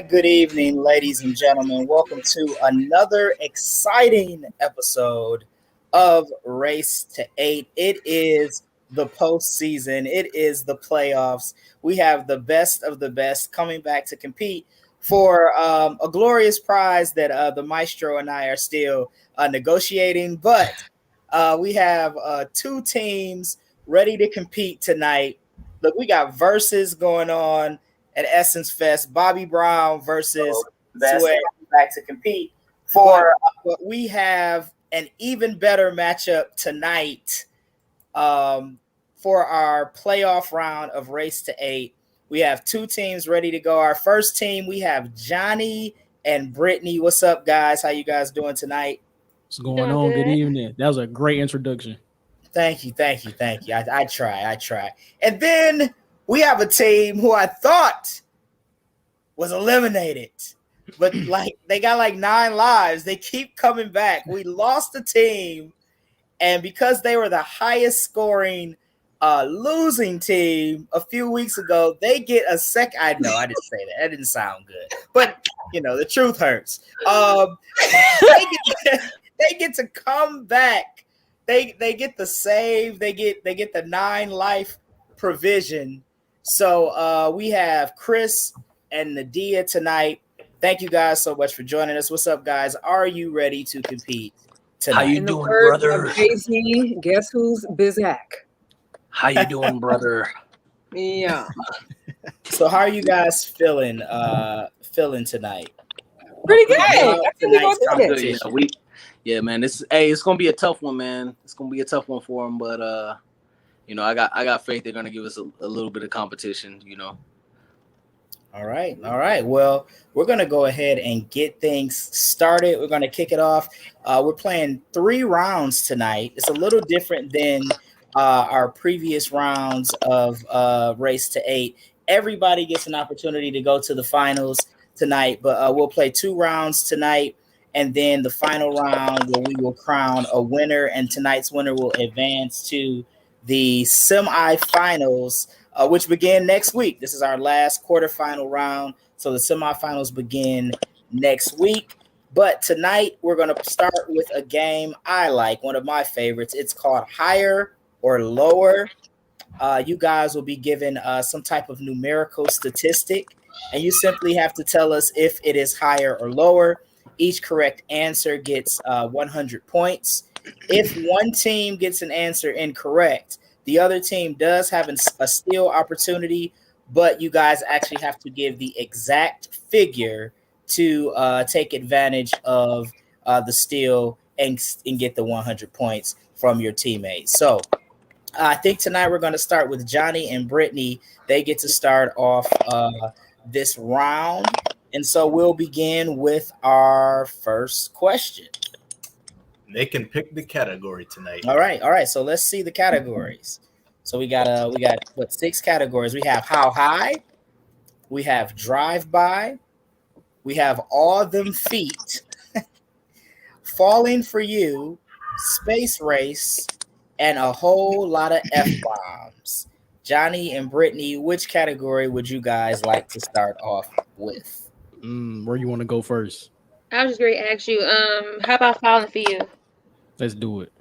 good evening, ladies and gentlemen. Welcome to another exciting episode of Race to Eight. It is the postseason, it is the playoffs. We have the best of the best coming back to compete for a glorious prize that the maestro and I are still negotiating. But we have two teams ready to compete tonight. Look, we got verses going on at Essence Fest. Bobby Brown versus Sue back to compete for. But we have an even better matchup tonight for our playoff round of Race to Eight. We have two teams ready to go. Our first team, we have Johnny and Brittnee. What's up, guys? How you guys doing tonight? What's going on? Good evening. That was a great introduction. Thank you. I try. And then we have a team who I thought was eliminated, but they got 9 lives. They keep coming back. We lost the team, and because they were the highest scoring losing team a few weeks ago, they get a second. I know I didn't say that. That didn't sound good, but the truth hurts. They get to come back. They get the save. They get the 9 life provision. So we have Chris and Nadiyah tonight. Thank you guys so much for joining us. What's up, guys? Are you ready to compete tonight? How you doing, brother? Jay-Z, guess who's Bizak? How you doing, brother? Yeah. So how are you guys feeling tonight? Pretty good. Yeah, man. It's gonna be a tough one, man. It's gonna be a tough one for them, but I got faith they're gonna give us a little bit of competition. All right. Well, we're gonna go ahead and get things started. We're gonna kick it off. We're playing 3 rounds tonight. It's a little different than our previous rounds of Race to 8. Everybody gets an opportunity to go to the finals tonight, but we'll play 2 rounds tonight. And then the final round where we will crown a winner, and tonight's winner will advance to the semifinals, which begin next week. This is our last quarterfinal round, so the semifinals begin next week. But tonight we're going to start with a game I like, one of my favorites. It's called Higher or Lower. You guys will be given some type of numerical statistic, and you simply have to tell us if it is higher or lower. Each correct answer gets 100 points. If one team gets an answer incorrect, the other team does have a steal opportunity, but you guys actually have to give the exact figure to take advantage of the steal and get the 100 points from your teammates. So I think tonight we're going to start with Johnny and Brittnee. They get to start off this round. And so we'll begin with our first question. They can pick the category tonight. All right. So let's see the categories. So we got 6 categories. We have how high, we have drive by, we have all them feet, falling for you, space race, and a whole lot of F-bombs. Johnny and Brittnee, which category would you guys like to start off with? Where you want to go first? I was just going to ask you, how about falling for you? Let's do it.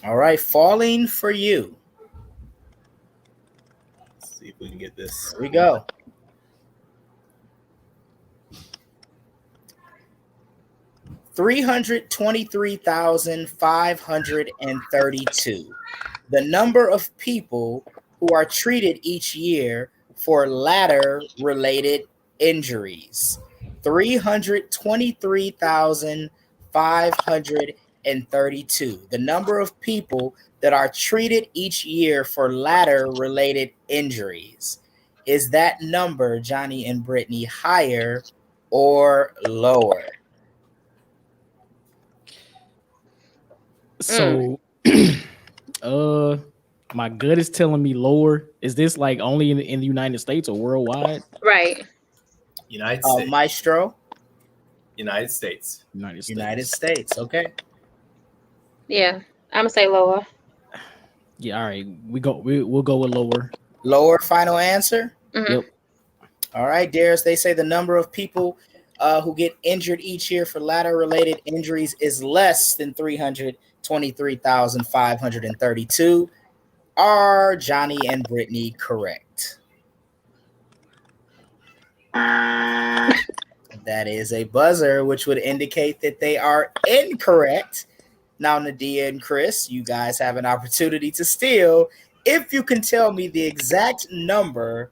All right, falling for you. Let's see if we can get this. Here we go. $323,532. The number of people who are treated each year for ladder-related injuries. 323,532. The number of people that are treated each year for ladder-related injuries. Is that number, Johnny and Brittnee, higher or lower? So, my gut is telling me lower. Is this like only in the United States or worldwide? Right. United States. Maestro? United States. United States. Okay. Yeah, I'm gonna say lower. Yeah, all right. We'll go with lower. Lower final answer? Mm-hmm. Yep. All right, Darius. They say the number of people who get injured each year for ladder-related injuries is less than 323,532. Are Johnny and Brittnee correct? That is a buzzer, which would indicate that they are incorrect. Now, Nadiyah and Chris, you guys have an opportunity to steal if you can tell me the exact number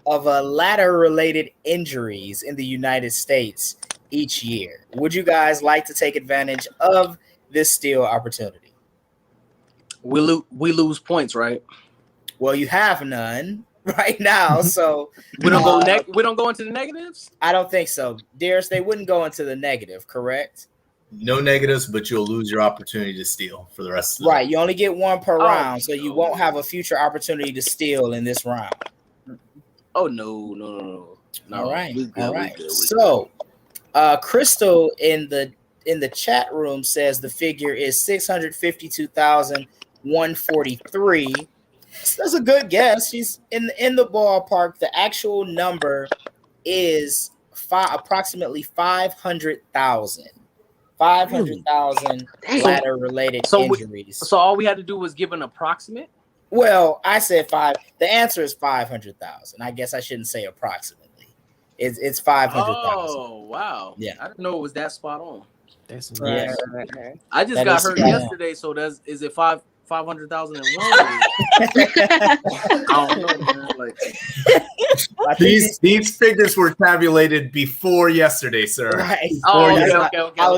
of ladder-related injuries in the United States each year. Would you guys like to take advantage of this steal opportunity? We lose points, right? Well, you have none right now, so we don't we don't go into the negatives. I don't think so, Darius. They wouldn't go into the negative, correct? No negatives, but you'll lose your opportunity to steal for the rest of the Right. You only get one per round, so you no. won't have a future opportunity to steal in this round. Oh no. All right. We good, All right. We good. So, Crystal in the chat room says the figure is 652,143. That's a good guess. She's in the ballpark. The actual number is approximately 500,000. 500,000 ladder-related injuries. So all we had to do was give an approximate? Well, I said 5. The answer is 500,000. I guess I shouldn't say approximately. It's 500,000. Oh, wow. Yeah. I didn't know it was that spot on. That's Yeah. I just That got is hurt spot on. yesterday, so is it 500,001? I don't know, man. Like, These figures were tabulated before yesterday, sir. Right. oh, That's okay, what- okay. I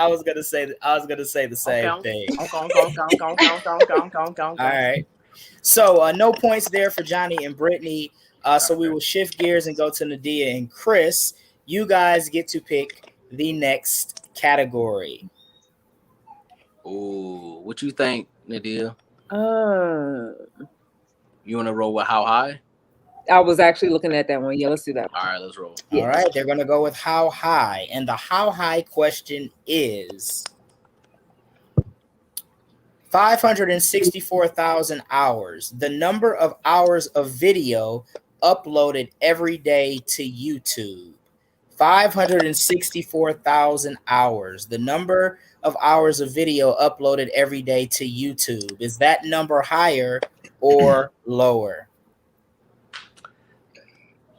was gonna say the same thing. All right. So no points there for Johnny and Brittnee. So we will shift gears and go to Nadiyah and Chris. You guys get to pick the next category. Ooh, what you think, Nadiyah? Uh, You want to roll with how high? I was actually looking at that one. Yeah, let's do that one. All right, let's roll. Yeah. All right, they're going to go with how high. And the how high question is 564,000 hours. The number of hours of video uploaded every day to YouTube. 564,000 hours. The number of hours of video uploaded every day to YouTube. Is that number higher or lower?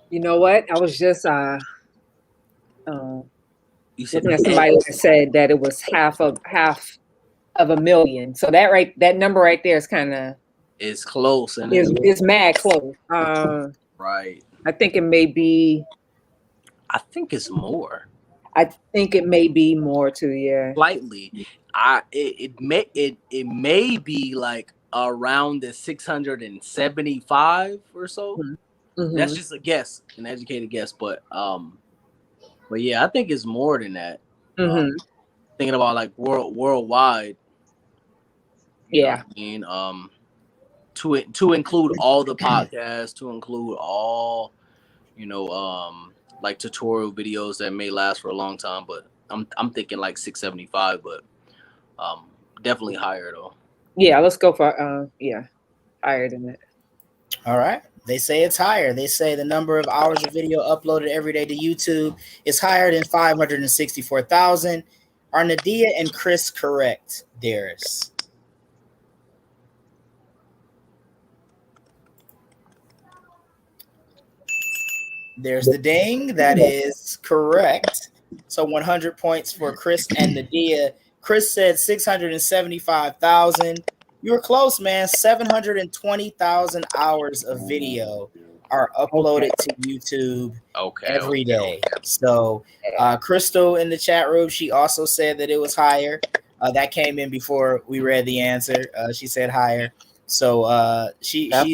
You know what? I was just You said looking at somebody that said that it was half of a million. So that number right there is kind of it's close, and is mad close. right. I think it may be. I think it's more. I think it may be more too. Yeah. Slightly. It may be like around the 675 or so. Mm-hmm. That's just a guess, an educated guess, but yeah, I think it's more than that. Mm-hmm. Thinking about like worldwide. Yeah. I mean, to include all the podcasts, to include all, like tutorial videos that may last for a long time, but I'm thinking like 675, but definitely higher though. Yeah, let's go for higher than that. All right. They say it's higher. They say the number of hours of video uploaded every day to YouTube is higher than 564,000. Are Nadiyah and Chris correct, Darius? There's the ding. That is correct. So 100 points for Chris and Nadiyah. Chris said 675,000. You were close, man. 720,000 hours of video are uploaded to YouTube every day. So Crystal in the chat room, she also said that it was higher. That came in before we read the answer. She said higher. So she's on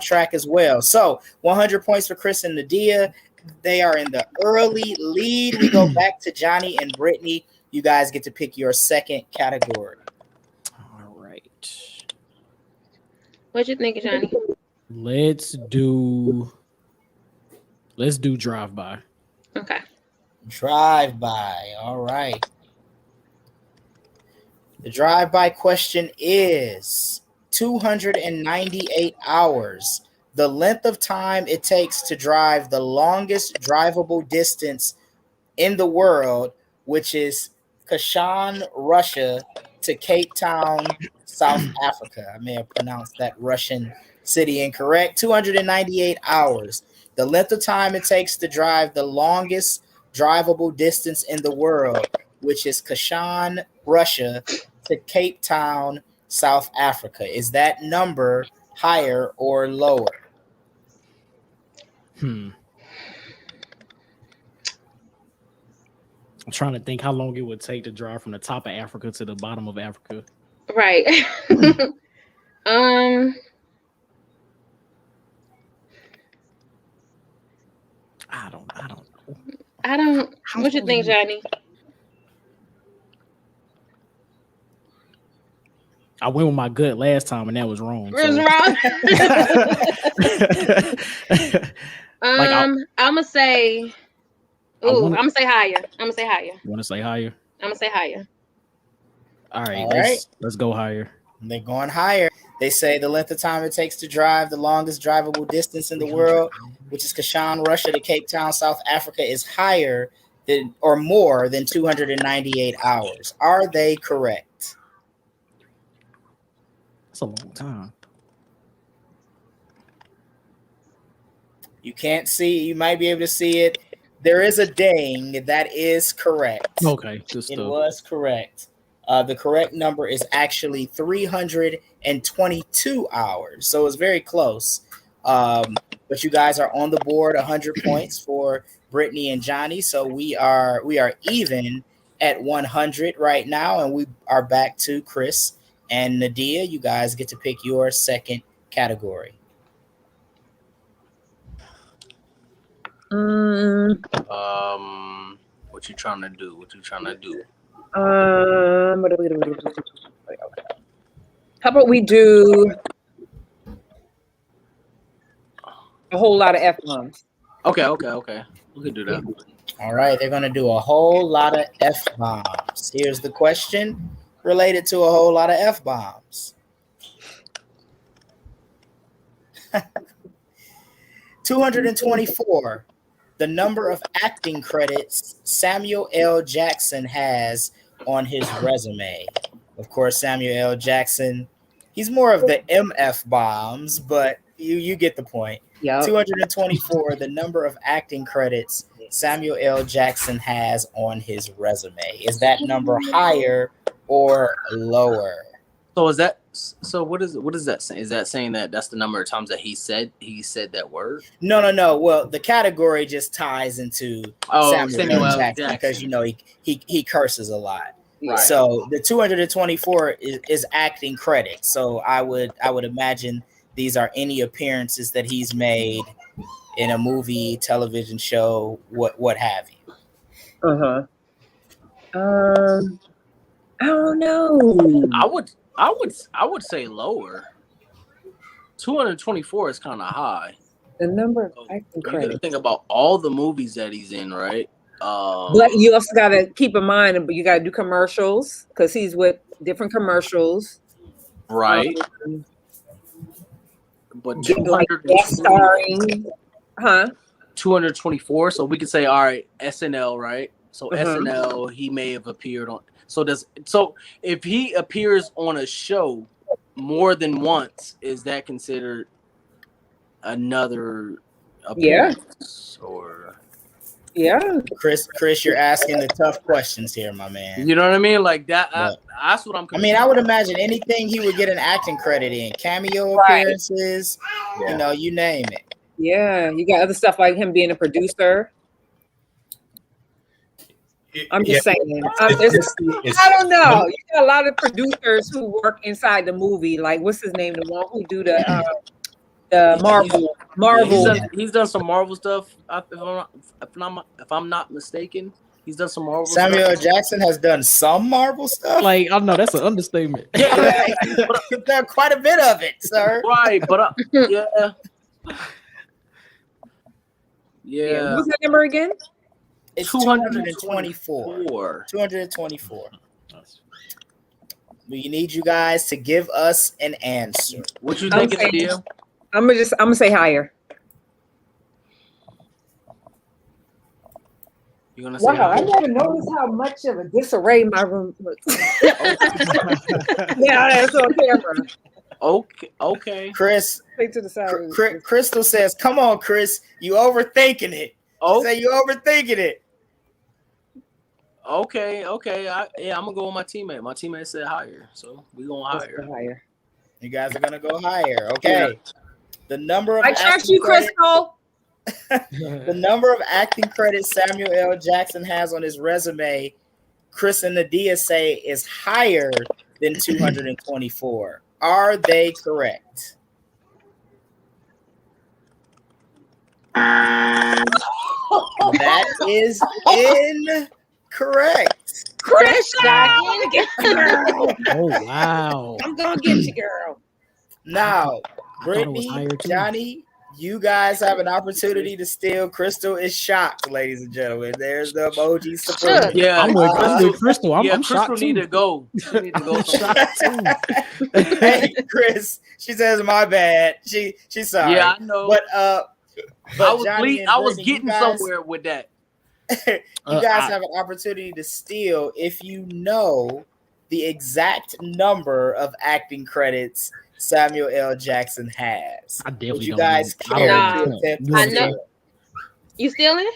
track as well. So 100 points for Chris and Nadiyah. They are in the early lead. We go back to Johnny and Brittnee. You guys get to pick your second category. All right. What you think, Johnny? Let's do drive by. Okay. Drive by. All right. The drive by question is 298 hours the length of time it takes to drive the longest drivable distance in the world, which is Kashan, Russia, to Cape Town, South Africa. I may have pronounced that Russian city incorrect. 298 hours. The length of time it takes to drive the longest drivable distance in the world, which is Kashan, Russia, to Cape Town, South Africa. Is that number higher or lower? I'm trying to think how long it would take to drive from the top of Africa to the bottom of Africa. Right. I don't know. What you think, Johnny? I went with my gut last time and that was wrong. It was wrong. I'm gonna say. Ooh, I'm gonna say higher. Want to say higher? I'm gonna say higher. All right. Let's go higher. They're going higher. They say the length of time it takes to drive the longest drivable distance in the world, which is Kashan, Russia, to Cape Town, South Africa, is higher than or more than 298 hours. Are they correct? That's a long time. You can't see. You might be able to see it. There is a ding. That is correct. Okay, good It stuff. was correct. The correct number is actually 322 hours. So it's very close. But you guys are on the board, 100 points for Brittnee and Johnny. So we are even at 100 right now, and we are back to Chris and Nadiyah. You guys get to pick your second category. What you trying to do? How about we do a whole lot of F-bombs? Okay. We can do that. All right, they're going to do a whole lot of F-bombs. Here's the question related to a whole lot of F-bombs. 224. The number of acting credits Samuel L. Jackson has on his resume. Of course, Samuel L. Jackson, he's more of the MF bombs, but you get the point. Yep. 224, the number of acting credits Samuel L. Jackson has on his resume. Is that number higher or lower? So what is that saying? Is that saying that that's the number of times that he said that word? No. Well, the category just ties into Samuel L. Jackson because he curses a lot. Right. So the 224 is acting credits. So I would imagine these are any appearances that he's made in a movie, television show, what have you. I don't know. I would say lower. 224 is kind of high. The number of acting You got to credits. think about all the movies that he's in, right? But you also got to keep in mind, you got to do commercials because he's with different commercials. Right. But Like guest starring. 224. So we could say, all right, SNL, right? So SNL, he may have appeared on. So if he appears on a show more than once, is that considered another appearance? Yeah. Chris, you're asking the tough questions here, my man. You know what I mean? Like that. That's what I'm. I mean, I would imagine anything he would get an acting credit in, cameo appearances, you name it. Yeah, you got other stuff like him being a producer. I'm just saying. I don't know. You got a lot of producers who work inside the movie. Like, what's his name? The one who do the Marvel. He's done some Marvel stuff. If I'm not mistaken, he's done some Marvel. Samuel stuff. Jackson has done some Marvel stuff. Like, I know that's an understatement. Yeah, done quite a bit of it, sir. Right, but yeah. What's that number again? It's 224. 224. We need you guys to give us an answer. What you thinking, Nadiyah? I'm gonna say higher. You're gonna say Wow, I higher? never noticed how much of a disarray my room looks. Yeah, that's on camera. Okay. Chris, Straight to the side. Crystal says, "Come on, Chris, you overthinking it." Oh, Say you overthinking it. okay. I'm gonna go with my teammate. My teammate said higher, so we going higher. You guys are gonna go higher. Okay. The number of I trust acting you, credits, Crystal. the number of acting credits Samuel L. Jackson has on his resume, Chris and Nadiyah say is higher than 224. Are they correct? That is incorrect. Crystal, Oh wow! I'm gonna get you, girl. Now, thought it was higher, Brittnee, too. Johnny, you guys have an opportunity to steal. Crystal is shocked, ladies and gentlemen. There's the emoji support. Shook. Yeah, I'm with Crystal. I'm Crystal shocked need too. to go. She need to go. Shocked too. Hey, Chris, she says my bad. She's sorry. Yeah, I know. But I was Johnny and I was Brittnee, getting you guys, somewhere with that. you guys have an opportunity to steal if you know the exact number of acting credits Samuel L. Jackson has. I definitely Would you don't guys know. I care don't to know. attempt You to I wanna know. steal? You stealing?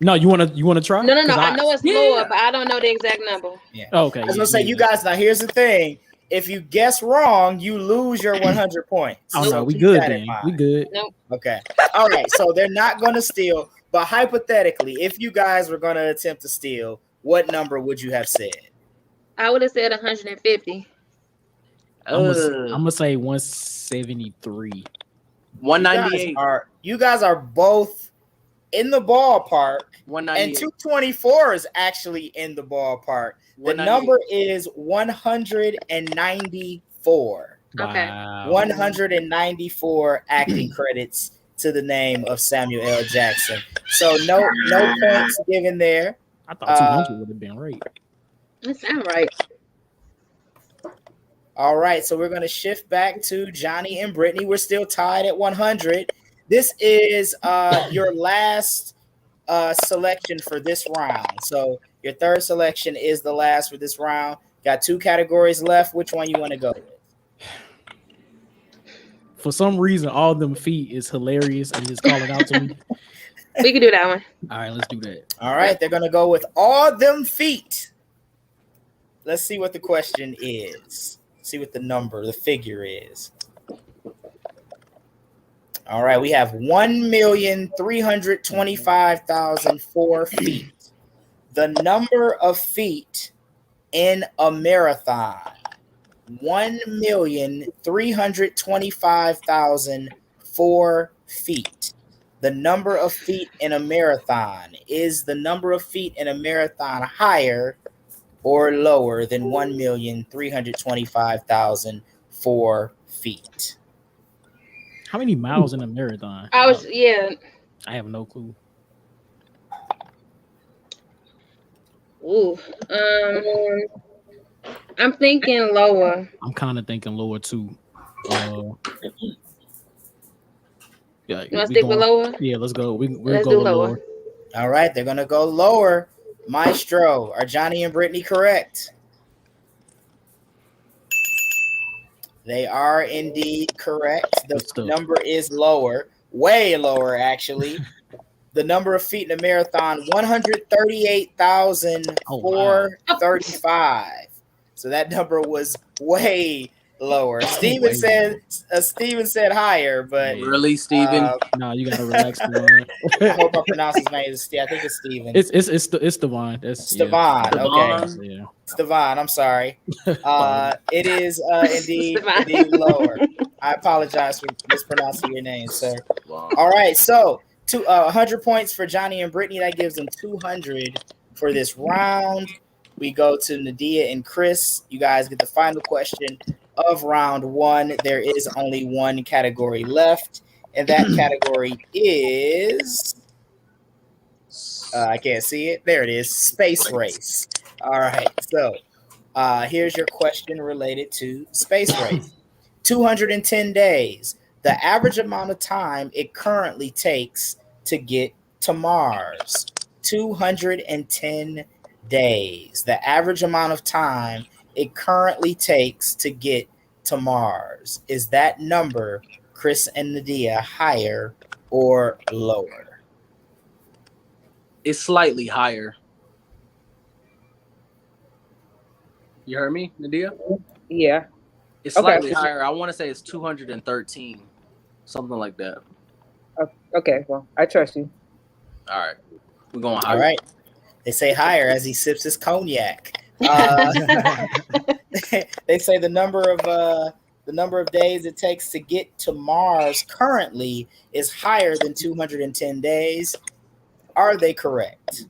No, you wanna try? No. 'Cause I know it's lower, but I don't know the exact number. Oh, okay. I was gonna say, you guys. Now, here's the thing: if you guess wrong, you lose your 100 points. Oh So no, we keep good that in then. mind. We good. Okay. All right. So they're not going to steal, but hypothetically, if you guys were going to attempt to steal, what number would you have said? I would have said 150. I'm gonna say 173. 198. You guys are both in the ballpark, and 198. 224 is actually in the ballpark. The 198. number is 194. Okay. Wow. 194 acting credits to the name of Samuel L. Jackson. So no points given there. I thought 200 would have been right. That sound right. All right, so we're going to shift back to Johnny and Brittnee. We're still tied at 100. This is your last selection for this round. So your third selection is the last for this round. Got 2 categories left. Which one you want to go with? For some reason, all them feet is hilarious and just call it out to me. We can do that one. All right, let's do that. All right, they're going to go with all them feet. Let's see what the question is. See what the figure is. All right, we have 1,325,004 feet. The number of feet in a marathon. 1,325,004 feet. The number of feet in a marathon. Is the number of feet in a marathon higher or lower than 1,325,004 feet? How many miles in a marathon? I have no clue. Ooh. I'm thinking lower. I'm kind of thinking lower too. Yeah, You want to stick with lower? Yeah, let's go. We'll Let's go do with lower. All right, they're gonna go lower. Maestro, are Johnny and Brittnee correct? They are indeed correct. The number is lower, way lower actually. The number of feet in a marathon, 138,435. So that number was way lower. Steven said higher, but really, Steven? No, you gotta relax. I hope I pronounce his name. I think it's Steven. It's Devon. It's Devon. Okay. Yeah. It's Devon. I'm sorry. It is indeed lower. I apologize for mispronouncing your name, sir. Wow. All right, so 100 points for Johnny and Brittnee. That gives them 200 for this round. We go to Nadiyah and Chris. You guys get the final question of round 1. There is only one category left, and that category is I can't see it. There it is. Space race. All right. So here's your question related to space race. 210 days. The average amount of time it currently takes to get to Mars, 210 days. The average amount of time it currently takes to get to Mars. Is that number, Chris and Nadiyah, higher or lower? It's slightly higher. You heard me, Nadiyah? Yeah. It's slightly higher. I want to say it's 213, something like that. Okay. Well, I trust you. All right, we're going higher. All right. They say higher as he sips his cognac. They say the number of days it takes to get to Mars currently is higher than 210 days. Are they correct?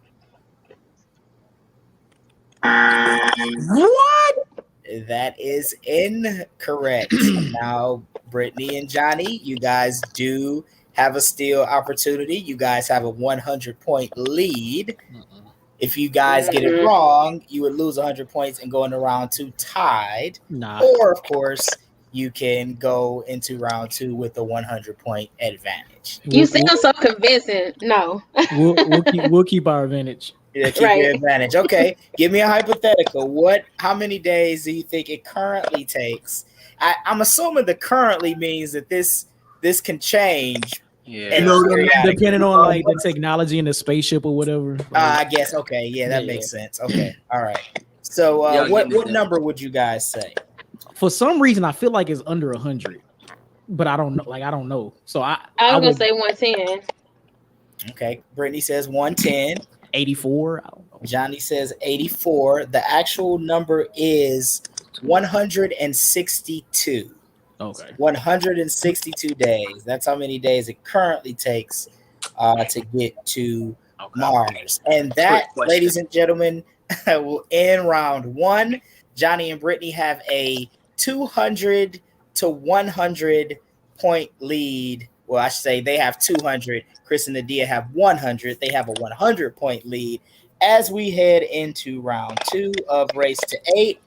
What? That is incorrect. Now, Brittnee and Johnny, you guys do have a steal opportunity. You guys have a 100-point lead. If you guys get it wrong, you would lose 100 points and go into round 2 tied. Or, of course, you can go into round 2 with a 100-point advantage. You sound so convincing. No. We'll keep our advantage. Yeah, keep your advantage. Okay, give me a hypothetical. How many days do you think it currently takes? I'm assuming the currently means that this can change. Yeah, depending on like the technology in the spaceship or whatever. I guess. Okay, yeah, that makes sense. Okay, all right. So, what number would you guys say? For some reason, I feel like it's under 100, but I don't know. I don't know. So I was gonna say 110. Okay, Brittnee says 110. 84. I don't know. Johnny says 84. The actual number is 162. Okay. 162 days. That's how many days it currently takes to get to Mars. And that, ladies and gentlemen, will end round 1. Johnny and Brittnee have a 200 to 100 point lead. Well, I should say they have 200. Chris and Nadiyah have 100. They have a 100-point lead as we head into round 2 of Race to 8.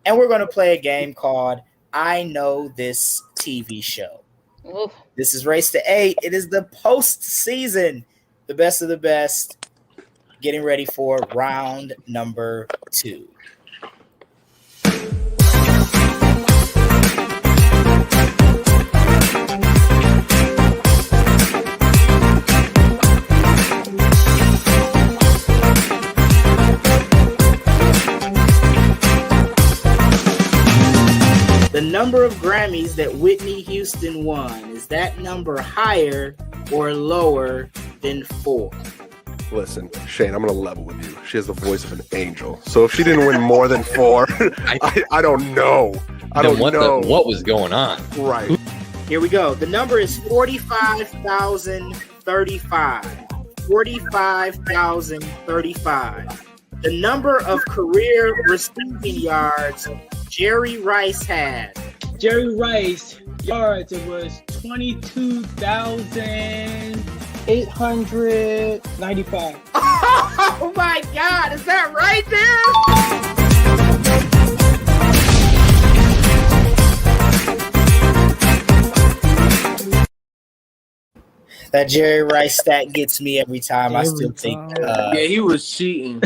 And we're going to play a game called I Know This TV Show. Oof. This is Race to 8. It is the postseason, the best of the best, getting ready for round number 2. The number of Grammys that Whitney Houston won, is that number higher or lower than 4? Listen, Shane, I'm going to level with you. She has the voice of an angel. So if she didn't win more than 4, I don't know. I don't know. What was going on? Right. Here we go. The number is 45,035. 45,035. The number of career receiving yards Jerry Rice had. Jerry Rice yards, it was 22,895. Oh my God, is that right there? That Jerry Rice stat gets me every time. I still think. He was cheating.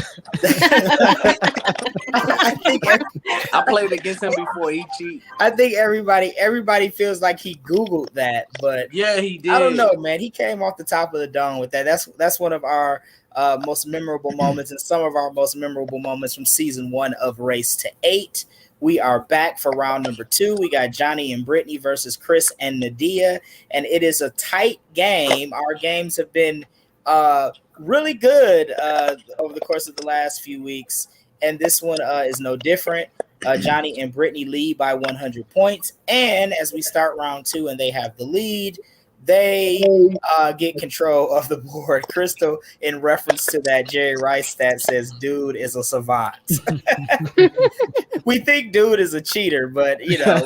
I played against him before he cheated. I think everybody feels like he Googled that, but yeah, he did. I don't know, man. He came off the top of the dome with that. That's one of our most memorable moments, and some of our most memorable moments from season 1 of Race to 8. We are back for round number 2. We got Johnny and Brittnee versus Chris and Nadiyah, and it is a tight game. Our games have been really good over the course of the last few weeks, and this one is no different. Johnny and Brittnee lead by 100 points, and as we start round 2 and they have the lead, they get control of the board. Crystal, in reference to that Jerry Rice stat, says dude is a savant. We think dude is a cheater, but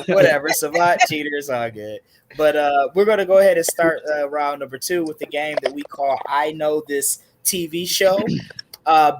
whatever. Savant, cheater, it's all good. But we're going to go ahead and start round number 2 with the game that we call I Know This TV Show.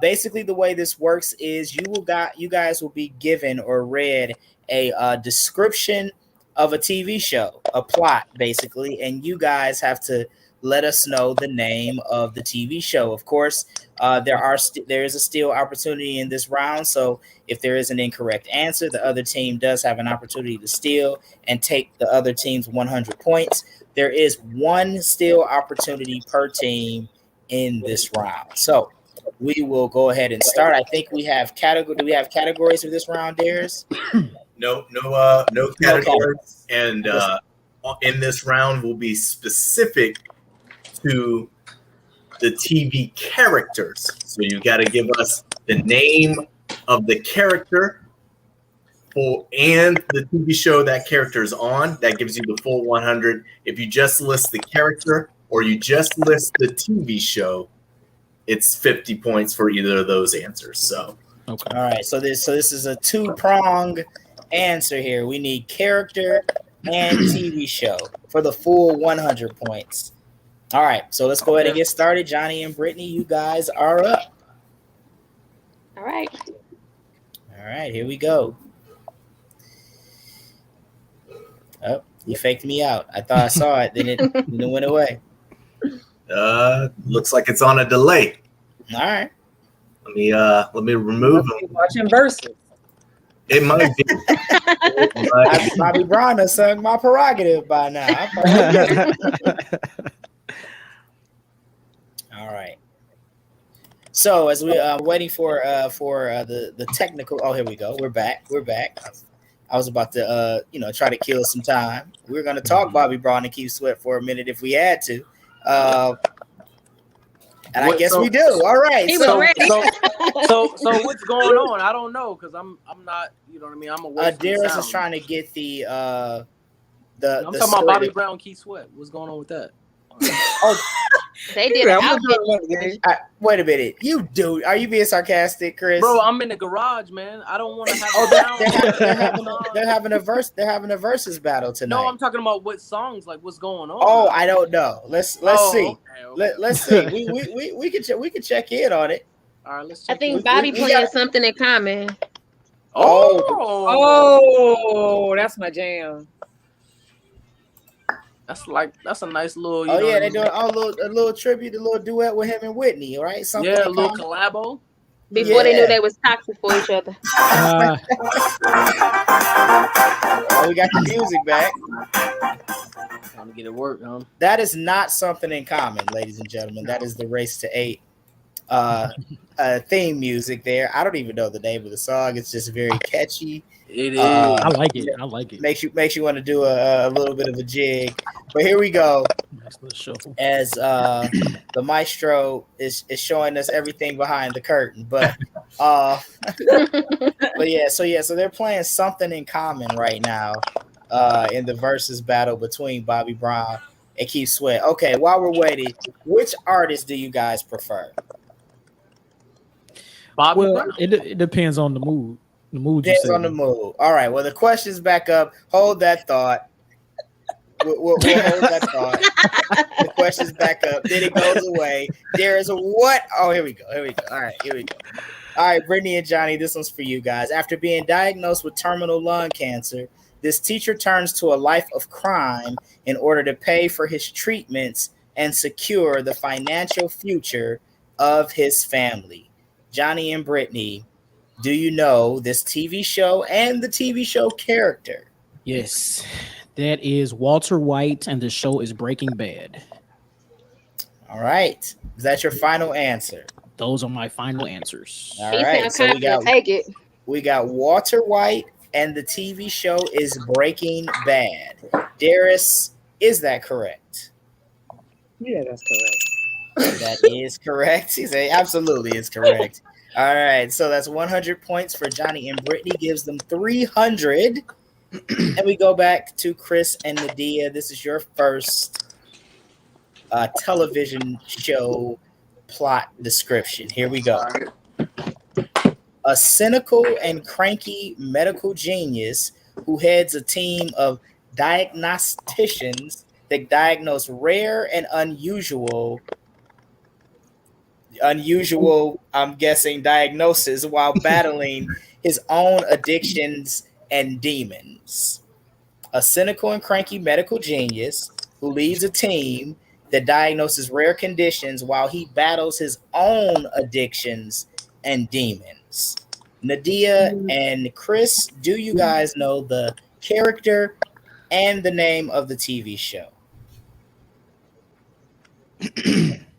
Basically, the way this works is you guys will be given or read a description of a TV show, a plot basically, and you guys have to let us know the name of the TV show. Of course, there is a steal opportunity in this round, so if there is an incorrect answer, the other team does have an opportunity to steal and take the other team's 100 points. There is one steal opportunity per team in this round. So we will go ahead and start. I think we have category. Do we have categories for this round, Darius? No categories. And in this round will be specific to the TV characters. So you got to give us the name of the character and the TV show that character is on. That gives you the full 100. If you just list the character or you just list the TV show, it's 50 points for either of those answers. So okay. All right. So this is a two-prong answer here. We need character and TV show for the full 100 points. All right. So let's go ahead and get started. Johnny and Brittnee, you guys are up. All right. All right. Here we go. Oh, you faked me out. I thought I saw it, then it went away. Looks like it's on a delay. All right. Let me remove them. Watching verses. It might be. Bobby Brown has sung my prerogative by now. All right. So as we waiting for the technical. Oh, here we go. We're back. I was about to try to kill some time. We were going to talk Bobby Brown and Keith Sweat for a minute if we had to. And I guess we do. All right. So what's going on? I don't know because I'm not. You know what I mean? I'm away. Darius is trying to get the. I'm talking about Bobby Brown, Keith Sweat. What's going on with that? Oh, they did. Wait a minute. You do? Are you being sarcastic, Chris? Bro, I'm in the garage, man. I don't want to have. They're having a verse. They're having a versus battle tonight. No, I'm talking about what songs, like what's going on. Oh, I don't know. Let's see. Okay. Let's see. We can check in on it. All right, let's check. I think Bobby playing something in common. Oh, that's my jam. That's a nice little. They're doing a little tribute, a little duet with him and Whitney, right? Something a little collabo. Before they knew they was toxic for each other. We got the music back. Trying to get it work, huh? That is not something in common, ladies and gentlemen. That is the Race to 8 theme music there. I don't even know the name of the song. It's just very catchy. It is. I like it. Makes you want to do a little bit of a jig. But here we go. As the maestro is showing us everything behind the curtain. But so they're playing something in common right now in the versus battle between Bobby Brown and Keith Sweat. Okay, while we're waiting, which artist do you guys prefer? Bobby Brown. It depends on the mood. The mood. Depends on the mood. All right. Well, the question's back up. Hold that thought. We'll hold that thought. The question's back up. Then it goes away. There is a what? Oh, here we go. All right. Here we go. All right, Brittnee and Johnny, this one's for you guys. After being diagnosed with terminal lung cancer, this teacher turns to a life of crime in order to pay for his treatments and secure the financial future of his family. Johnny and Brittnee, do you know this TV show and the TV show character? Yes, that is Walter White, and the show is Breaking Bad. All right. Is that your final answer? Those are my final answers. All right. So we got Walter White, and the TV show is Breaking Bad. Darius, is that correct? Yeah, that's correct. That is correct. He said absolutely is correct. All right, so that's 100 points for Johnny and Brittnee, gives them 300. And we go back to Chris and Nadiyah. This is your first television show plot description. Here we go. A cynical and cranky medical genius who heads a team of diagnosticians that diagnose rare and unusual, I'm guessing, diagnosis while battling his own addictions and demons. a cynical and cranky medical genius who leads a team that diagnoses rare conditions while he battles his own addictions and demons. Nadiyah and Chris, do you guys know the character and the name of the TV show?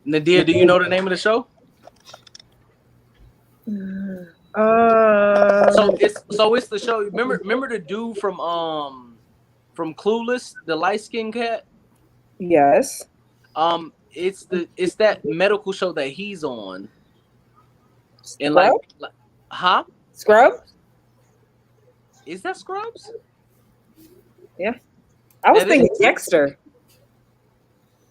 Nadiyah, do you know the name of the show? So it's the show. Remember the dude from Clueless, the light skinned cat? Yes. It's that medical show that he's on. And huh? Scrubs? Is that Scrubs? Yeah. I was thinking Dexter.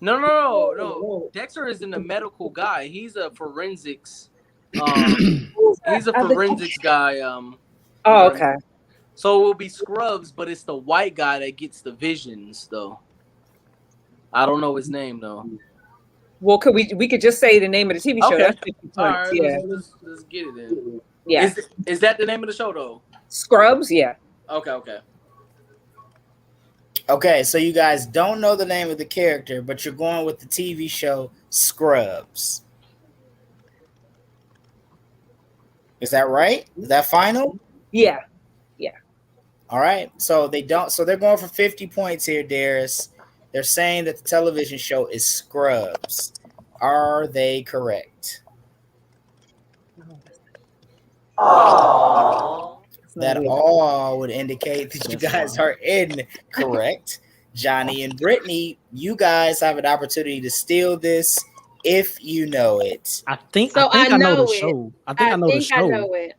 No. Dexter isn't a medical guy. He's a forensics. He's a forensics guy. Oh, okay. So it will be Scrubs, but it's the white guy that gets the visions, though. I don't know his name though. Well, we could just say the name of the TV show? Okay. That's 50 points. All right, Yeah. let's get it in. Yeah. Is that the name of the show though? Scrubs? Yeah. Okay. Okay, so you guys don't know the name of the character, but you're going with the TV show Scrubs. Is that right? Is that final? Yeah. All right. So they're going for 50 points here, Darius. They're saying that the television show is Scrubs. Are they correct? That all would indicate that you guys are incorrect. Johnny and Brittnee, you guys have an opportunity to steal this if you know it. I think I know the show. I think I know the show. I know it.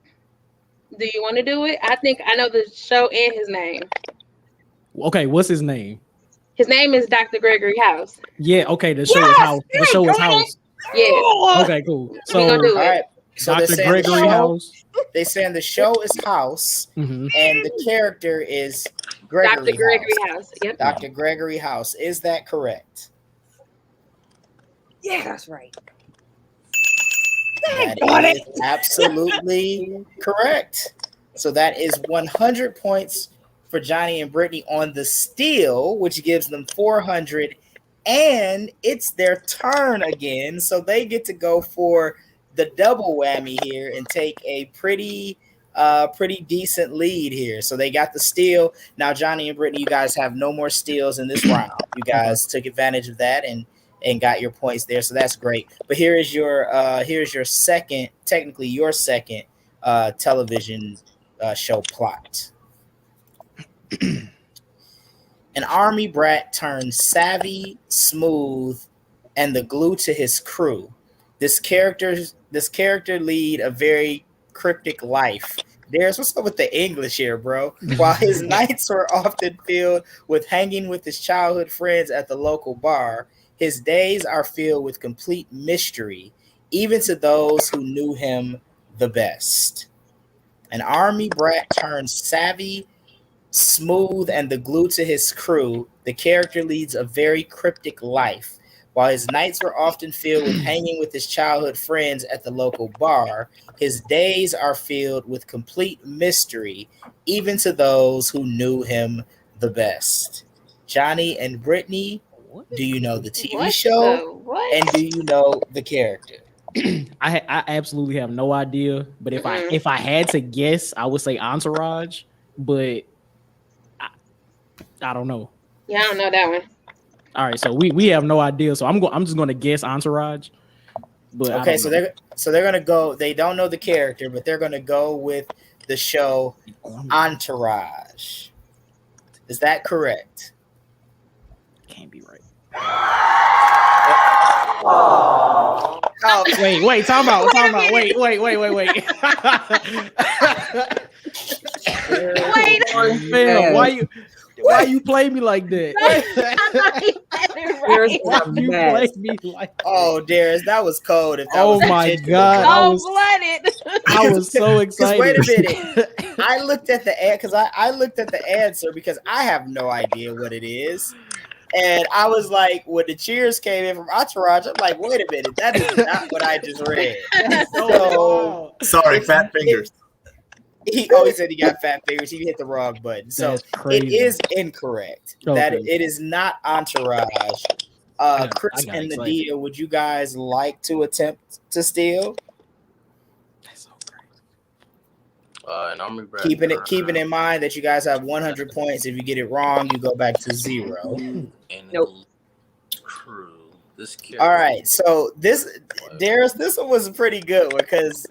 Do you want to do it? I think I know the show and his name. Okay, what's his name? His name is Dr. Gregory House. Yeah, okay, the show is House. The show is House. Yeah. Okay, cool. We gonna do it. All right. So Dr. Gregory House. They saying the show is House, and the character is Gregory Dr. Gregory House. Yep. Dr. Gregory House. Is that correct? Yeah, that's right. That is absolutely correct. So that is 100 points for Johnny and Brittnee on the steal, which gives them 400. And it's their turn again. So they get to go for the double whammy here and take a pretty decent lead here. So they got the steal. Now, Johnny and Brittnee, you guys have no more steals in this round. You guys took advantage of that and got your points there. So that's great. But here's your second, technically your second television show plot. An army brat turns savvy, smooth, and the glue to his crew. This character lead a very cryptic life. Darius, what's up with the English here, bro? While his nights were often filled with hanging with his childhood friends at the local bar, his days are filled with complete mystery, even to those who knew him the best. An army brat turns savvy, smooth, and the glue to his crew. The character leads a very cryptic life. While his nights were often filled with hanging with his childhood friends at the local bar, his days are filled with complete mystery, even to those who knew him the best. Johnny and Brittnee, do you know the TV show? And do you know the character? I absolutely have no idea. But if I had to guess, I would say Entourage. But I don't know. Yeah, I don't know that one. All right, so we have no idea. So I'm just going to guess Entourage. But okay, so they're going to go. They don't know the character, but they're going to go with the show Entourage. Is that correct? Can't be right. Oh. Wait, time out. Wait. Why you play me like that? Oh, Darius, that was cold. If that oh my god! I was so excited. Wait a minute. I looked at the ad because I looked at the answer because I have no idea what it is. And I was like, when the cheers came in from Entourage, I'm like, wait a minute, that is not what I just read. Sorry, fat fingers. He always said he got fat fingers. He hit the wrong button. So That's crazy. it is incorrect. Okay. That it is not Entourage. Chris got and excited. Nadiyah, would you guys like to attempt to steal? That's so crazy. And I'm Keeping in mind that you guys have 100 points. If you get it wrong, you go back to 0. And Nope. Crew. This All right. So this one was a pretty good one because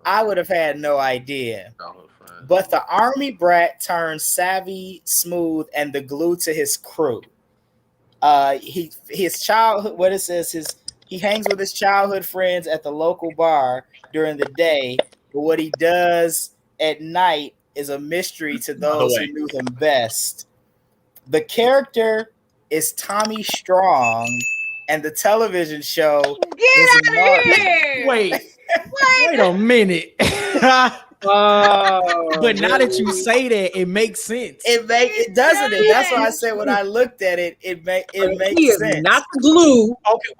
I would have had no idea. But the army brat turns savvy, smooth, and the glue to his crew. His childhood. What it says is he hangs with his childhood friends at the local bar during the day, but what he does at night is a mystery to those who knew him best. The character is Tommy Strong, and the television show is Martin. Wait a minute. But now that you say that, it makes sense. It doesn't. That's why I said when I looked at it, it makes sense. Not the glue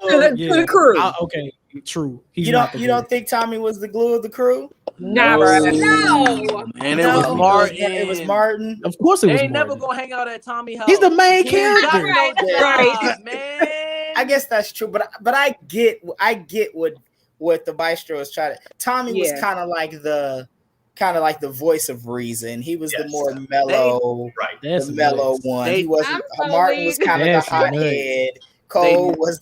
to the crew. Okay, true. You don't think Tommy was the glue of the crew? Nah, No. And it was Martin. It was Martin. Of course, it was. They ain't never Martin. gonna hang out at Tommy's house. He's the main He ain't got character. no job, Right. man. I guess that's true, but I get what the maestro is trying to. Tommy was kind of like the voice of reason. He was the more mellow, That's the mellow nuts. one. He wasn't. Martin was kind of the That's hothead. Cole was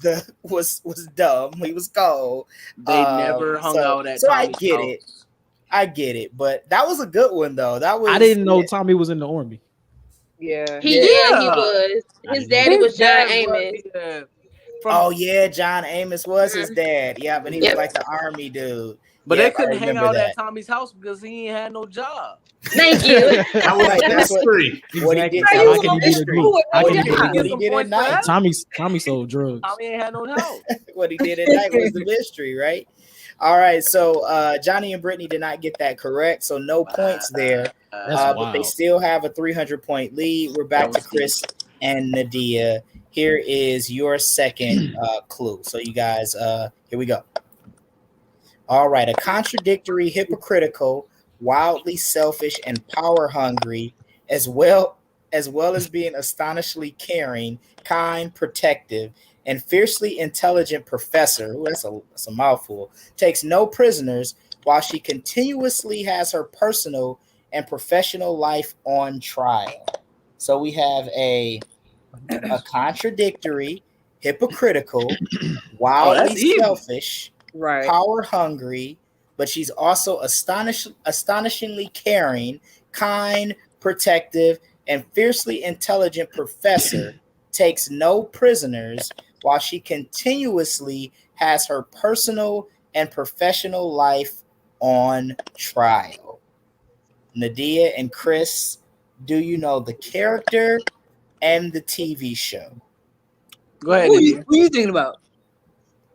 dumb. He was Cole. They never hung out at So Tommy's I get it, but that was a good one though. That was. I didn't know Tommy was in the army. Yeah. He was. His daddy was John Amos. Oh yeah, John Amos was his dad. Yeah, but he was like the army dude. But Yeah, they I couldn't hang remember out that. at Tommy's house because he ain't had no job. Thank you. That was a mystery. What he did? How How can you be the glue? How What can he you did, be what the he glue? did at night? Tommy sold drugs. Tommy ain't had no house. What he did at night was the mystery, right? All right, so Johnny and Brittnee did not get that correct, so no points there. But they still have a 300-point lead. We're back to Chris and Nadiyah. Here is your second clue. So you guys, here we go. All right, a contradictory, hypocritical, wildly selfish, and power hungry, as well as being astonishingly caring, kind, protective, and fiercely intelligent professor. Ooh, that's a mouthful. Takes no prisoners while she continuously has her personal and professional life on trial. So we have a contradictory, hypocritical, wildly selfish, power hungry, but she's also astonishingly caring, kind, protective, and fiercely intelligent professor. Takes no prisoners while she continuously has her personal and professional life on trial. Nadiyah and Chris, do you know the character and the TV show? Go ahead. Who you thinking about?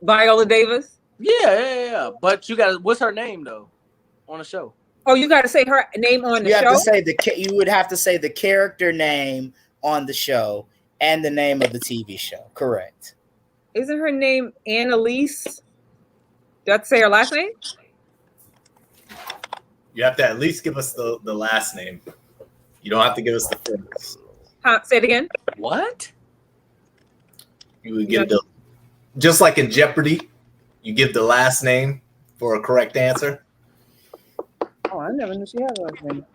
Viola Davis? Yeah. But you got what's her name though on the show? Oh, you got to say her name on the show. You would have to say the character name on the show and the name of the TV show. Correct. Isn't her name Annalise? Do I have to say her last name? You have to at least give us the last name. You don't have to give us the first. Say it again. What? You would give just like in Jeopardy, you give the last name for a correct answer. Oh, I never knew she had a last name.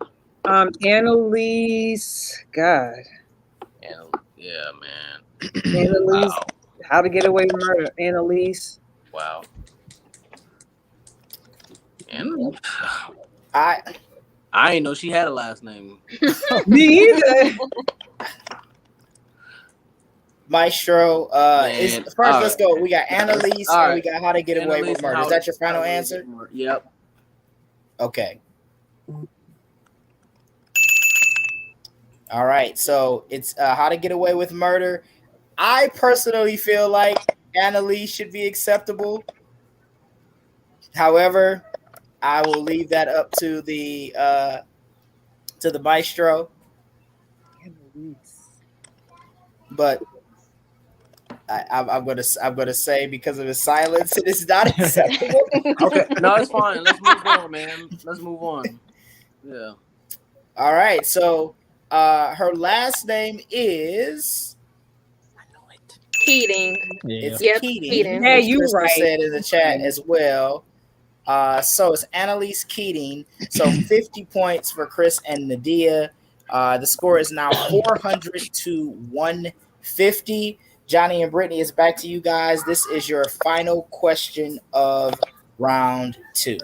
Annalise. God. Yeah, man. Annalise. Wow. How to Get Away with Murder. Annalise. Wow. I ain't know she had a last name. Me either. Maestro, first let's go. We got Annalise and we got How to Get Away with Murder. Is that your final answer? Yep. Okay. All right. So it's How to Get Away with Murder. I personally feel like Annalise should be acceptable. However, I will leave that up to the maestro. But I'm gonna say because of his silence, it is not acceptable. Okay, no, it's fine. Let's move on, man. Let's move on. Yeah. All right. So her last name is Keating. Yeah. it's Yep, Keating. Keating. Yeah, Which you Crystal right. said in the chat as well. So it's Annalise Keating. So 50 points for Chris and Nadiyah. The score is now 400 to 150. Johnny and Brittnee, is back to you guys. This is your final question of round 2.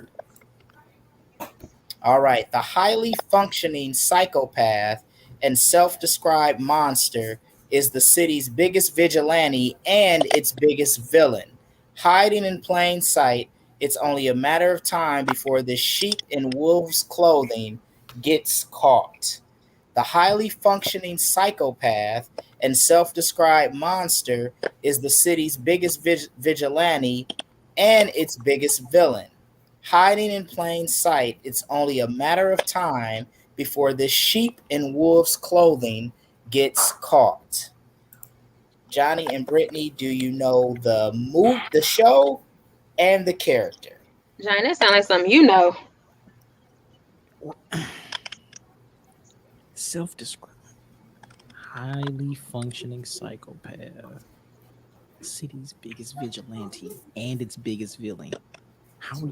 All right. The highly functioning psychopath and self-described monster is the city's biggest vigilante and its biggest villain. Hiding in plain sight, it's only a matter of time before this sheep in wolf's clothing gets caught. The highly functioning psychopath and self-described monster is the city's biggest vigilante and its biggest villain. Hiding in plain sight, it's only a matter of time before this sheep in wolf's clothing gets caught. Johnny and Brittnee, do you know the show, and the character? Johnny, that sounds like something you know. Self-described. Highly functioning psychopath. City's biggest vigilante and its biggest villain. How are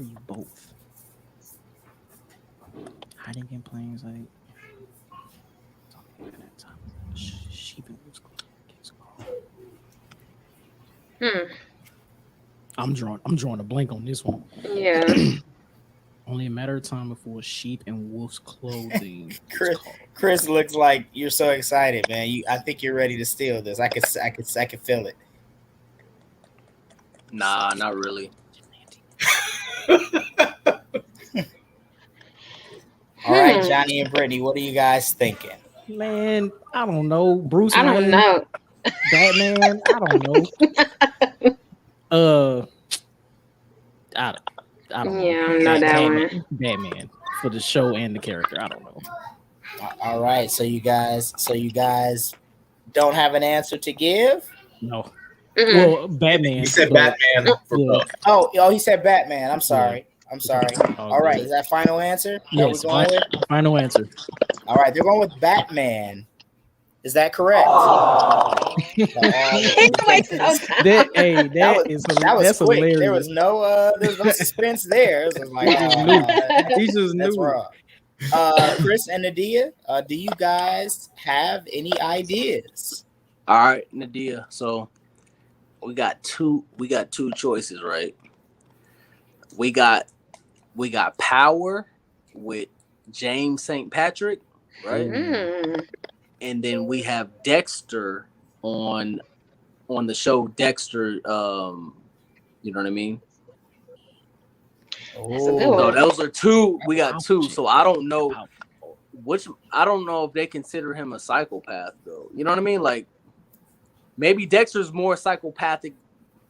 you both? Hiding in plain sight. Sheep and wolves gets caught. I'm drawing a blank on this one. Yeah. Only a matter of time before sheep and wolf's clothing. Chris looks like you're so excited, man. I think you're ready to steal this. I can feel it. Nah, not really. All right, Johnny and Brittnee, what are you guys thinking? Man, I don't know. Bruce I don't Wayne, know. Batman, I don't know. I don't know. Yeah, I don't know that one. Batman for the show and the character. I don't know. All right, so you guys don't have an answer to give? No. Mm-mm. Well, Batman. He said Batman for both. Oh, he said Batman. I'm sorry. Oh, All right, good. is that final answer? Yes, That we're going with? final answer. All right, they're going with Batman. Is that correct? He wasted no time. That's quick. hilarious. There was no suspense there. It was like, He just that's knew. wrong. Chris and Nadiyah, do you guys have any ideas? All right, Nadiyah. So we got two choices, right? We got Power with James St. Patrick, right? And then we have Dexter on the show Dexter. You know what I mean? That's a good one. So those are two. We got two. So I don't know I don't know if they consider him a psychopath though. You know what I mean? Like maybe Dexter's more psychopathic.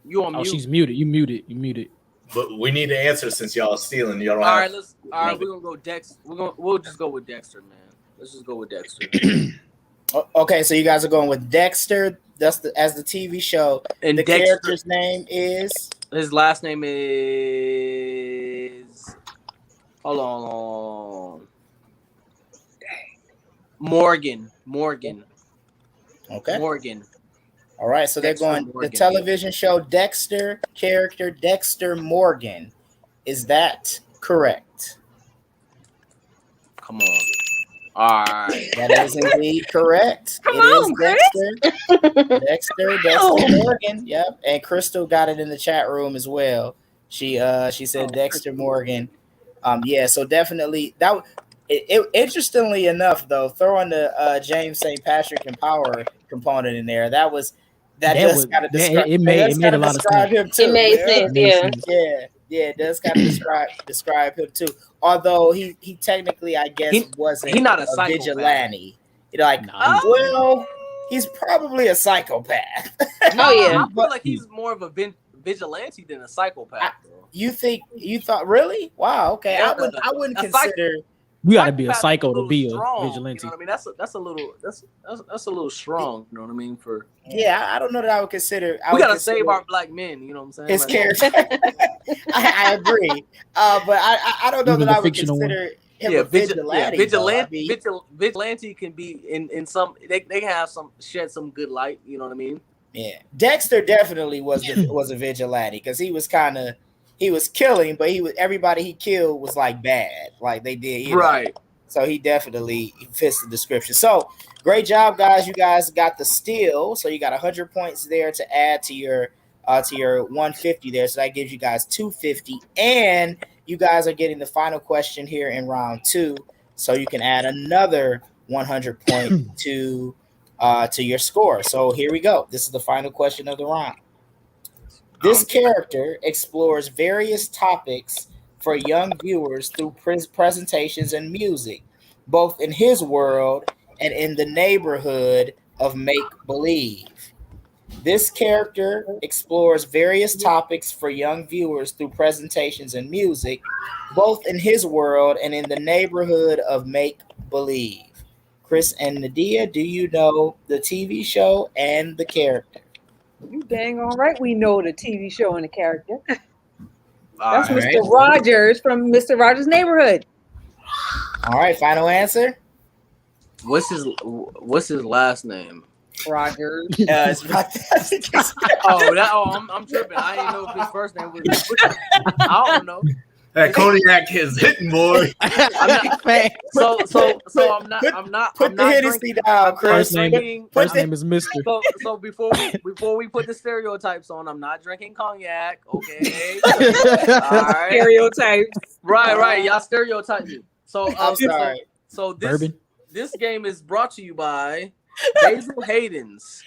You on mute? She's muted. You muted. But we need to answer since y'all are stealing. Y'all don't All have. right, we're gonna go Dexter. We'll just go with Dexter, man. Let's just go with Dexter. Okay, so you guys are going with Dexter. That's as the TV show. And the Dexter, character's name is. His last name is. Hold on. Morgan. Okay. Morgan. All right, so Dexter they're going Morgan. the television show Dexter, character Dexter Morgan. Is that correct? Come on. All right. That is indeed correct. Come It on, is Dexter Morgan. Yep. And Crystal got it in the chat room as well. She said Dexter Morgan. Yeah, so definitely that interestingly enough though, throwing the James St. Patrick and Power component in there, it made a lot of sense. Him too. It made sense, yeah. Yeah, it does kind of describe him too. Although he technically, I guess, he's not a psychopath. vigilante. Well, he's probably a psychopath. Oh yeah, I feel like he's more of a vigilante than a psychopath. You thought really? Wow. Okay, Yeah. I wouldn't consider You got to be a psycho to be a strong, vigilante. You know what I mean? That's a little strong. You know what I mean? For Yeah, I don't know that I would consider. we gotta save our black men. You know what I'm saying? His character. I agree, but I don't know Even that the I would fictional consider him a vigilante. Vigilante can be in some. They can have shed some good light. You know what I mean? Yeah, Dexter definitely was a vigilante because he was killing, but everybody he killed was like bad, like they did, right. So he definitely fits the description. So great job, guys! You guys got the steal, so you got 100 points there to add to your 150 there. So that gives you guys 250, and you guys are getting the final question here in round 2, so you can add another 100 point to your score. So here we go. This is the final question of the round. This character explores various topics for young viewers through presentations and music, both in his world and in the neighborhood of make-believe. This character explores various topics for young viewers through presentations and music, both in his world and in the neighborhood of make-believe. Chris and Nadiyah, do you know the TV show and the character? You dang all right. We know the TV show and the character. That's Mr. Rogers from Mr. Rogers' Neighborhood. All right, final answer. What's his last name? Rogers. I'm tripping. I didn't know if his first name was. I don't know. That cognac is hitting, boy. So I'm not. Put the Hennessy down, Chris. First name is Mister. So before we put the stereotypes on, I'm not drinking cognac. Okay. All right. Stereotypes. Right. Y'all stereotype me. So I'm sorry. So Bourbon. This game is brought to you by Basil Hayden's.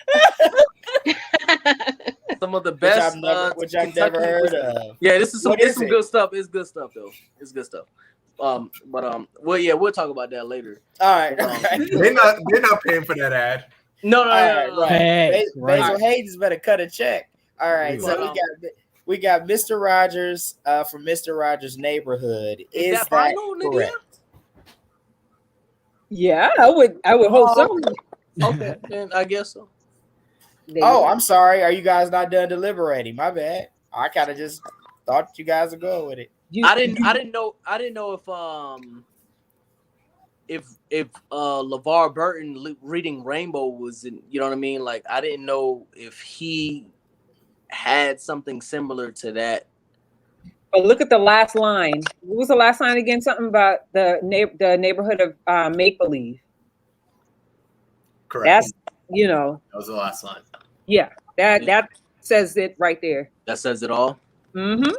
Some of the best, which I've never heard of. Yeah, this is some good stuff. It's good stuff though. It's good stuff. Well, yeah, we'll talk about that later. All right. They're not paying for that ad. No. Basil Hayden's better cut a check. All right, so we got Mr. Rogers from Mr. Rogers' Neighborhood. Is that final, correct? Yeah, I would hope so. Okay, then I guess so. Oh, I'm sorry. Are you guys not done deliberating? My bad. I kind of just thought you guys would go with it. I didn't know if LeVar Burton reading Rainbow was in, you know what I mean? Like I didn't know if he had something similar to that. But look at the last line. What was the last line again? Something about the neighborhood of make believe. Correct. That's that was the last line. Yeah, that says it right there. That says it all. Mm-hmm.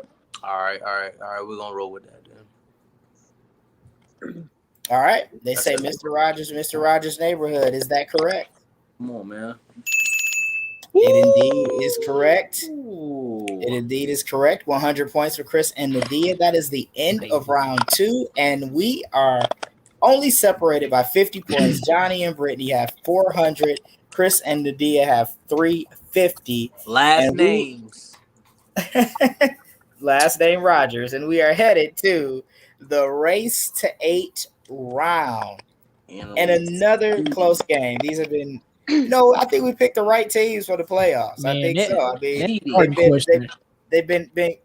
All right. We're gonna roll with that then. All right. They say Mr. Rogers' Neighborhood. Is that correct? Come on, man. It indeed is correct. It indeed is correct. 100 points for Chris and Nadiyah. That is the end of round 2, and we are only separated by 50 points. Johnny and Brittnee have 400. Chris and Nadiyah have 350. Last names. Last name Rogers, and we are headed to the race to 8 round. And another close game. These have been. No, I think we picked the right teams for the playoffs. Man, I think so. I mean, they've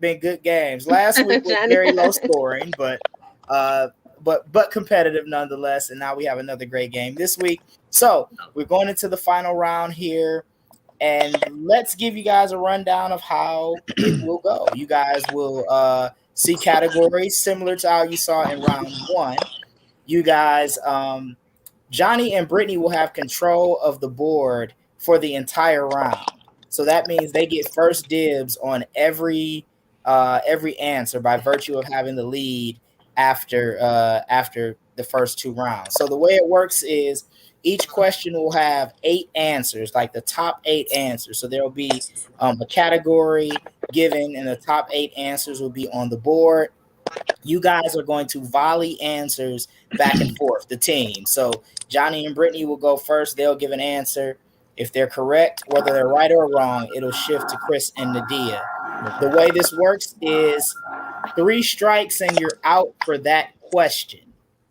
been good games. Last week was very low scoring, but competitive nonetheless. And now we have another great game this week. So we're going into the final round here, and let's give you guys a rundown of how it will go. You guys will see categories similar to how you saw in round 1. You guys. Johnny and Brittnee will have control of the board for the entire round. So that means they get first dibs on every answer by virtue of having the lead after the first 2 rounds. So the way it works is each question will have 8 answers, like the top 8 answers. So there will be a category given, and the top 8 answers will be on the board. You guys are going to volley answers back and forth, the team. So Johnny and Brittnee will go first. They'll give an answer. If they're correct, whether they're right or wrong, it'll shift to Chris and Nadiyah. The way this works is 3 strikes and you're out for that question.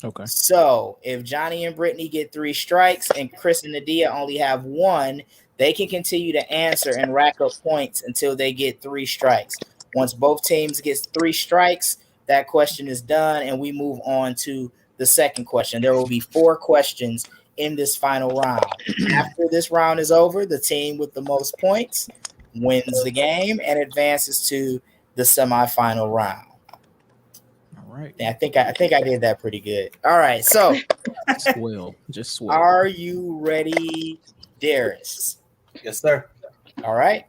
Okay. So if Johnny and Brittnee get 3 strikes and Chris and Nadiyah only have 1, they can continue to answer and rack up points until they get 3 strikes. Once both teams get 3 strikes, that question is done, and we move on to the second question. There will be 4 questions in this final round. After this round is over, the team with the most points wins the game and advances to the semifinal round. All right. Yeah, I think I did that pretty good. All right, so just swell. Are you ready, Darius? Yes, sir. All right.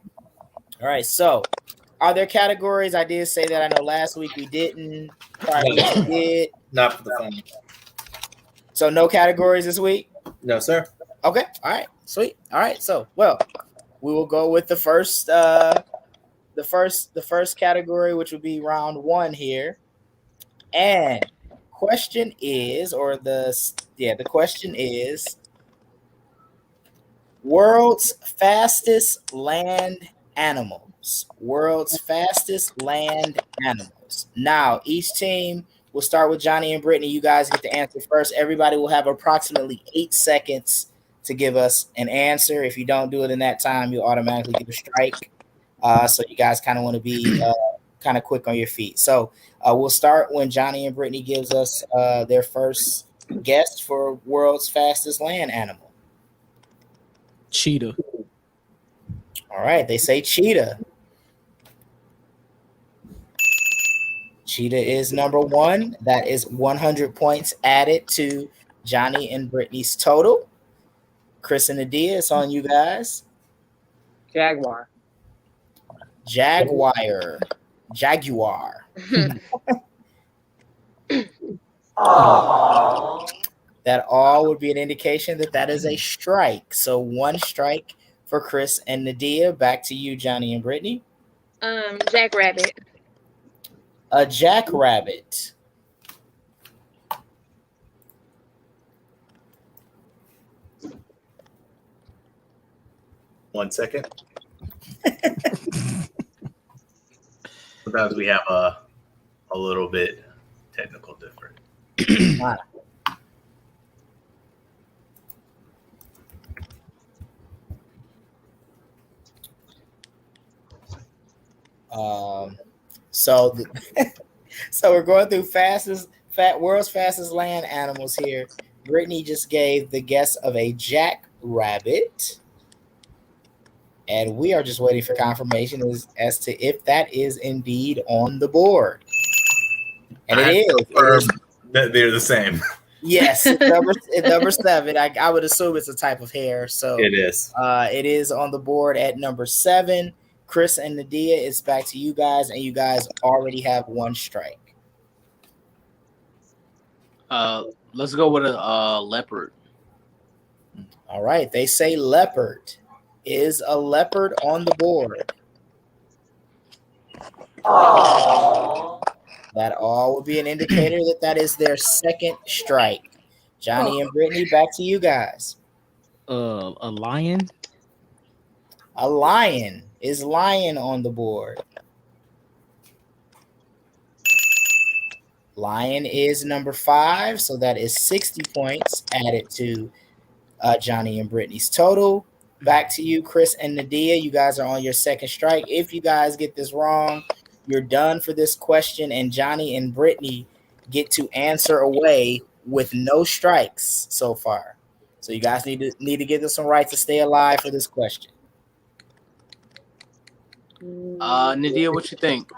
So, are there categories? I did say that. I know last week we didn't. Probably we did. Not for the fun. So no categories this week? No, sir. Okay. All right. Sweet. All right. So, well, we will go with the first category, which would be round 1 here. And question is, the question is world's fastest land animals. World's fastest land animals. Now, each team will start with Johnny and Brittnee. You guys get to answer first. Everybody will have approximately 8 seconds to give us an answer. If you don't do it in that time, you'll automatically get a strike. So you guys kind of want to be kind of quick on your feet. So we'll start when Johnny and Brittnee gives us their first guess for world's fastest land animal. Cheetah. All right, they say cheetah. Cheetah is number 1. That is 100 points added to Johnny and Brittnee's total. Chris and Nadiyah, it's on you guys. Jaguar. Jaguar. That all would be an indication that is a strike. So 1 strike for Chris and Nadiyah. Back to you, Johnny and Brittnee. Jackrabbit. A jackrabbit. One second. Sometimes we have a little bit technical different. So we're going through world's fastest land animals here. Brittnee just gave the guess of a jackrabbit, and we are just waiting for confirmation as to if that is indeed on the board. And it is. They're the same. Yes, it's number 7. I would assume it's a type of hare. So it is. It is on the board at number 7. Chris and Nadiyah, it's back to you guys, and you guys already have 1 strike. Let's go with a leopard. All right, they say leopard. Is a leopard on the board? That all would be an indicator that is their 2nd strike. Johnny and Brittnee, back to you guys. A lion. A lion. Is lion on the board? Lion is number 5, so that is 60 points added to Johnny and Brittnee's total. Back to you, Chris and Nadiyah. You guys are on your 2nd strike. If you guys get this wrong, you're done for this question, and Johnny and Brittnee get to answer away with no strikes so far. So you guys need to get this one right to stay alive for this question. Nadiyah, what you think?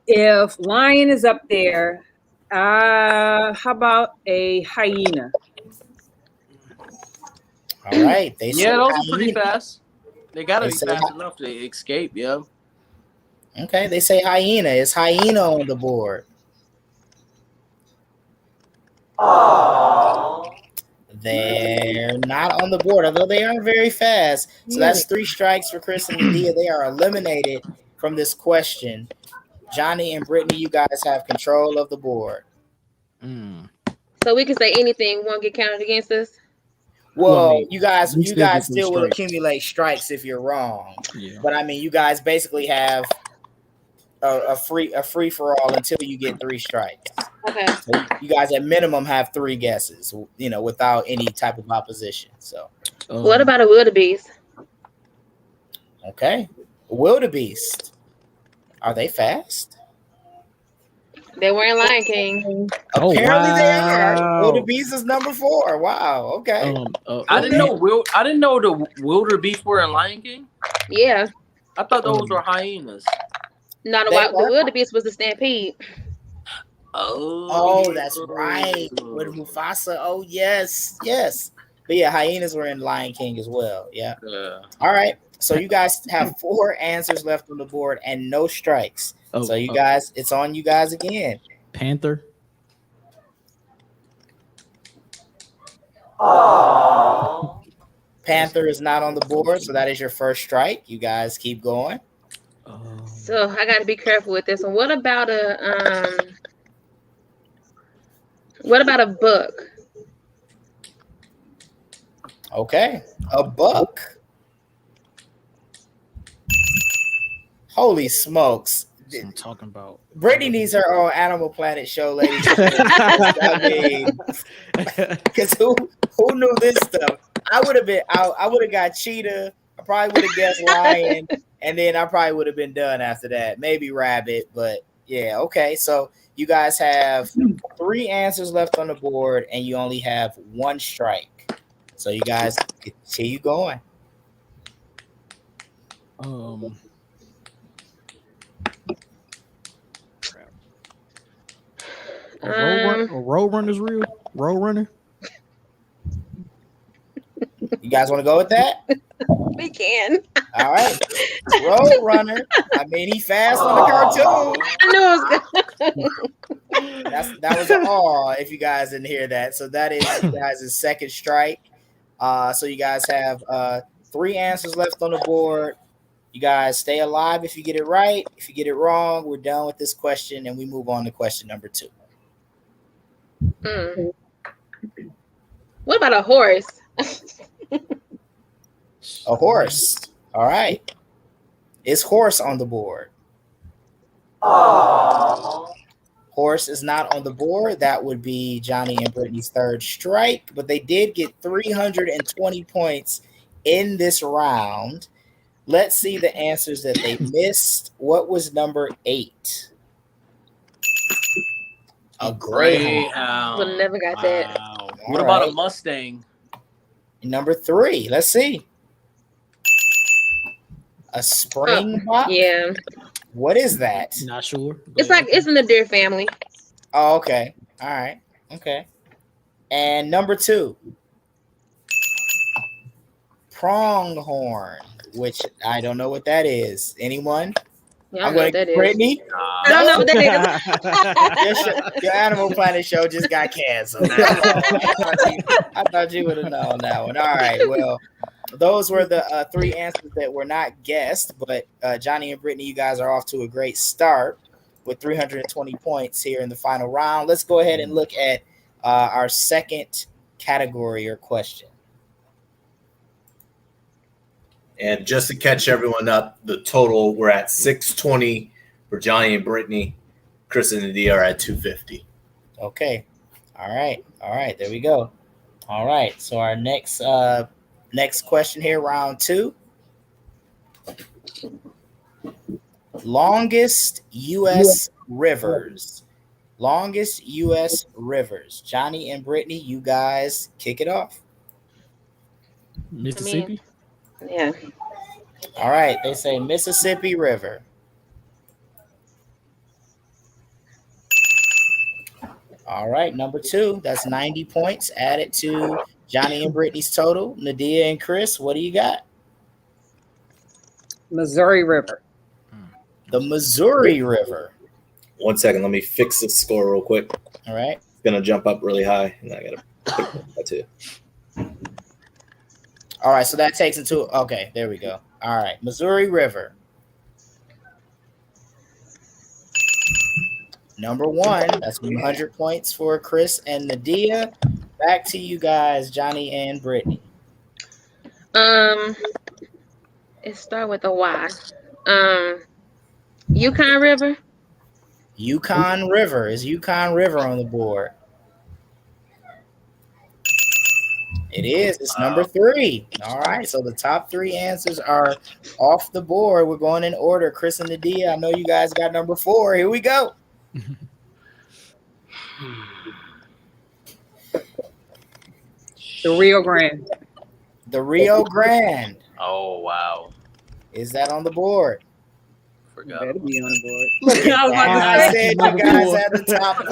If lion is up there, how about a hyena? All right. They those are pretty fast. They gotta be fast enough to escape, yeah. Okay, they say hyena. Is hyena on the board? They're not on the board, although they are very fast. So that's 3 strikes for Chris and Nadiyah. They are eliminated from this question. Johnny and Brittnee, you guys have control of the board. So we can say anything won't get counted against us? Well, you guys still will accumulate strikes if you're wrong. Yeah. But I mean, you guys basically have a free for all until you get 3 strikes. Okay. So you guys at minimum have 3 guesses, without any type of opposition. So What about a wildebeest? okay, wildebeest. Are they fast? They were in Lion King. Apparently they are. wow. Wildebeest is number 4. Wow. Okay. I didn't know the wildebeest were in Lion King. Yeah. I thought those were hyenas. No, the wildebeest was the stampede. Oh, that's right. With Mufasa. Oh, yes. But yeah, hyenas were in Lion King as well. Yeah. All right. So you guys have 4 answers left on the board and no strikes. So you guys, it's on you guys again. Panther. Panther is not on the board, so that is your first strike. You guys keep going. So I got to be careful with this one. What about a book? Okay, a buck. Holy smokes! That's what I'm talking about. Brittney needs her own Animal Planet show, ladies. I mean, because who knew this stuff? I would have got cheetah. I probably would have guessed lion, and then I probably would have been done after that. Maybe rabbit, but yeah, okay. So you guys have 3 answers left on the board, and you only have 1 strike. So you guys continue going. Road runner's real. Road runner. You guys want to go with that? We can. All right. Road runner. I mean, he fast on the cartoon. I knew it was That was an awe if you guys didn't hear that. So that is you guys' second strike. So you guys have 3 answers left on the board. You guys stay alive if you get it right. If you get it wrong, we're done with this question and we move on to question number 2. What about a horse? A horse. All right. Is horse on the board? Horse is not on the board. That would be Johnny and Brittney's 3rd strike, but they did get 320 points in this round. Let's see the answers that they missed. What was number 8? A greyhound. Would have never got that. What about a Mustang? Number 3. Let's see. A springbok? Yeah. What is that? Not sure. It's in the deer family. Oh, okay. All right. Okay. And number 2. Pronghorn, which I don't know what that is. Anyone? Yeah, I don't know what that is. Brittney? I don't know what that is. Your Animal Planet show just got canceled. I thought you would have known that one. All right. Well, those were the 3 answers that were not guessed, but Johnny and Brittney, you guys are off to a great start with 320 points here in the final round. Let's go ahead and look at our second category or question. And just to catch everyone up, the total, we're at 620 for Johnny and Brittney. Chris and Nadiyah are at 250. Okay. All right. There we go. All right. So our next question here, round 2. Longest U.S. rivers. Longest U.S. rivers. Johnny and Brittney, you guys kick it off. Mississippi. Yeah. All right. They say Mississippi River. All right. Number 2. That's 90 points added to Johnny and Brittney's total. Nadiyah and Chris, what do you got? Missouri River. The Missouri River. 1 second. Let me fix the score real quick. All right. It's going to jump up really high, and I got to put that too. All right, so that takes into okay. There we go. All right, Missouri River. Number 1. That's 100 points for Chris and Nadiyah. Back to you guys, Johnny and Brittney. It start with a Y. Yukon River. Yukon River. Is Yukon River on the board? It is. It's number 3. All right. So the top 3 answers are off the board. We're going in order. Chris and Nadiyah, I know you guys got number 4. Here we go. The Rio Grande. The Rio Grande. Oh wow. Is that on the board? Forgot. Better be on the board. Look at I was about to that. I say. said you guys had the top 4,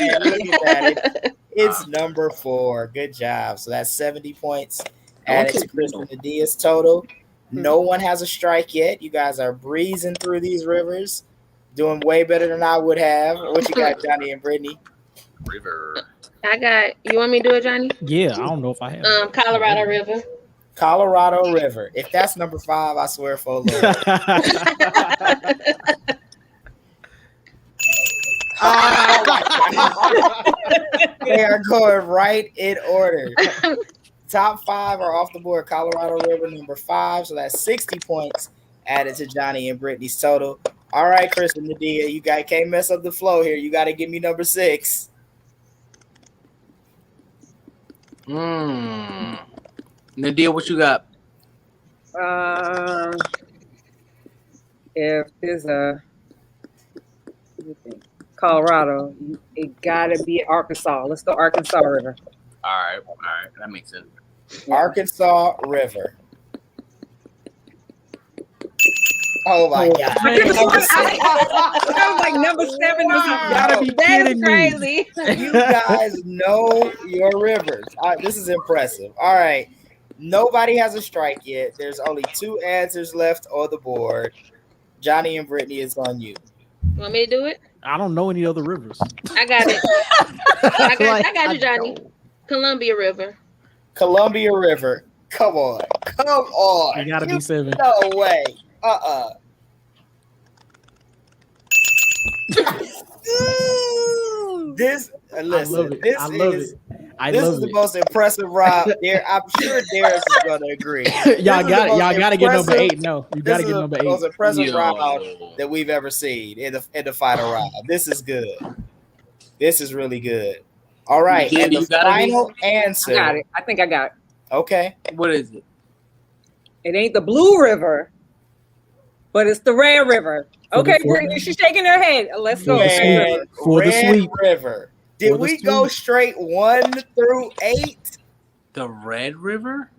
and look at that. It's number 4. Good job. So that's 70 points added to Chris and Nadiyah's total. No one has a strike yet. You guys are breezing through these rivers, doing way better than I would have. What you got, Johnny and Brittnee? River. I got. You want me to do it, Johnny? Yeah, I don't know if I have. Colorado River. Colorado River. If that's number 5, I swear for the Lord. They are going right in order. Top 5 are off the board. Colorado River, number 5. So that's 60 points added to Johnny and Brittnee's total. All right, Chris and Nadiyah, you guys can't mess up the flow here. You got to give me number 6. Nadiyah, what you got? If there's a Colorado, it gotta be Arkansas. Let's go Arkansas River. All right, that makes sense. Arkansas River. Oh my God! I was like number 7. You gotta be kidding me. Crazy. You guys know your rivers. This is impressive. All right. Nobody has a strike yet. There's only 2 answers left on the board. Johnny and Brittnee, is on you. Want me to do it? I don't know any other rivers. I got it. I got you, Johnny. Columbia River. Columbia River. Come on. Come on. It gotta be 7. No way. This listen. This is the most impressive round. I'm sure Darius is going to agree. Y'all got to get number 8. No, you got to get number 8. Most impressive round that we've ever seen in the final round. This is good. This is really good. All right, and the final answer. I got it. I think I got it. Okay. What is it? It ain't the Blue River, but it's the Red River. Okay, Brittney, she's shaking her head. Let's go. Red River. Did we go straight 1 through 8? The Red River?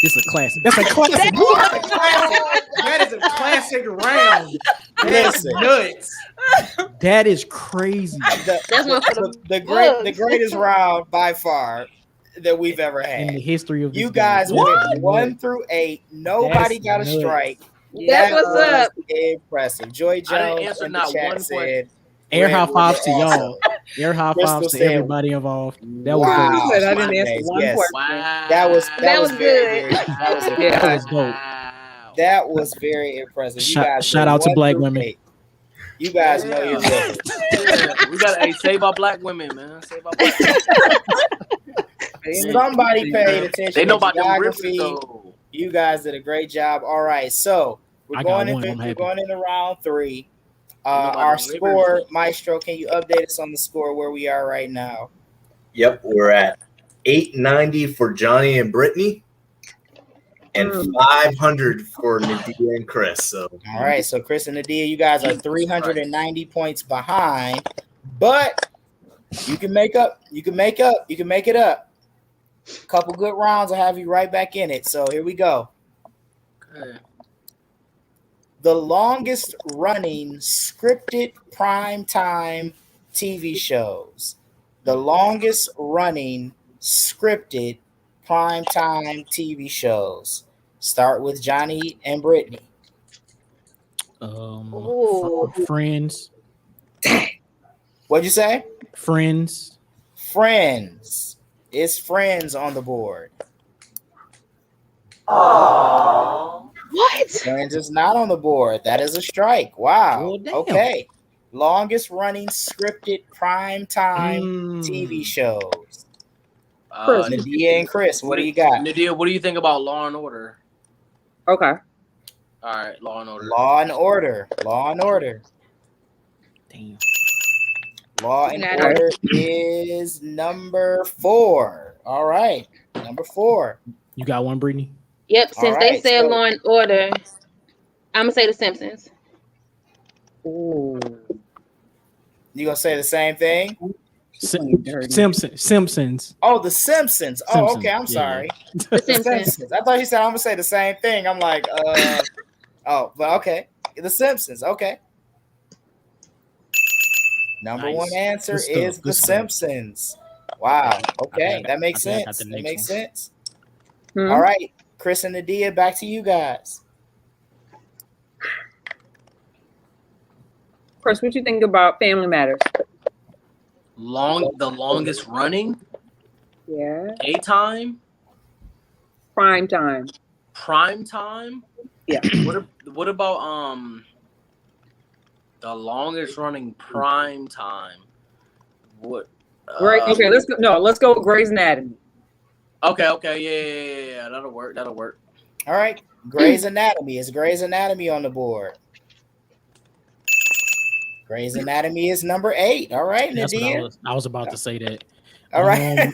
It's a classic. That's a classic. That is a classic round. That's nuts. That is crazy. The greatest round by far that we've ever had in the history of this you guys went 1 through 8. Nobody got a strike. That's what's up. Impressive. Joy Jones in the chat said, air high fives to y'all. Air high fives to everybody involved. That was good. I didn't answer one question. That was good. That was dope. That was very impressive. You guys shout out to black women. 8. You guys know your rivers. We gotta save our black women, man. Save our black women. Somebody paid attention. They know about the geography. rivers, You guys did a great job. All right, so we're going into round 3. Our score, Maestro, can you update us on the score where we are right now? Yep, we're at 890 for Johnny and Brittnee and 500 for Nadiyah and Chris. So all right, so Chris and Nadiyah, you guys are 390 points behind, but you can make up. You can make it up. A couple good rounds will have you right back in it. So here we go. Okay. The longest running scripted primetime TV shows. The longest running scripted primetime TV shows. Start with Johnny and Brittnee. Friends. What'd you say? Friends. It's Friends on the board. Oh. What? Friends is not on the board. That is a strike. Wow. Well, okay. Longest running scripted primetime TV shows. Nadiyah and Chris, what do you got? Nadiyah, what do you think about Law and Order? Okay. All right, Law and Order. Law and Order. Law and Order. Damn. Law and Order is number 4. All right, number 4. You got one, Brittnee? Yep. Since they right, said so- Law and Order, I'm gonna say The Simpsons. Ooh. You gonna say the same thing? Simpsons. Oh, The Simpsons. Oh, Simpsons. okay. I'm Yeah, sorry. The The Simpsons. Simpsons. I thought you said I'm gonna say the same thing. I'm like, oh, but okay. The Simpsons. Okay. Number Nice. 1 answer Good stuff, is good The stuff. Simpsons. Wow. Okay, that makes I think I got sense. the That next makes one. sense. All right, Chris and Nadiyah, back to you guys. Chris, what you think about Family Matters? The longest running Yeah. daytime, Prime time. prime time. Yeah. What about the longest running prime time? What? Great. Okay, let's go with Grey's Anatomy. Okay, yeah. That'll work. All right, Grey's Anatomy. Is Grey's Anatomy on the board? Grey's Anatomy is number 8. All right, That's what Nadiyah. I was about to say that. All right.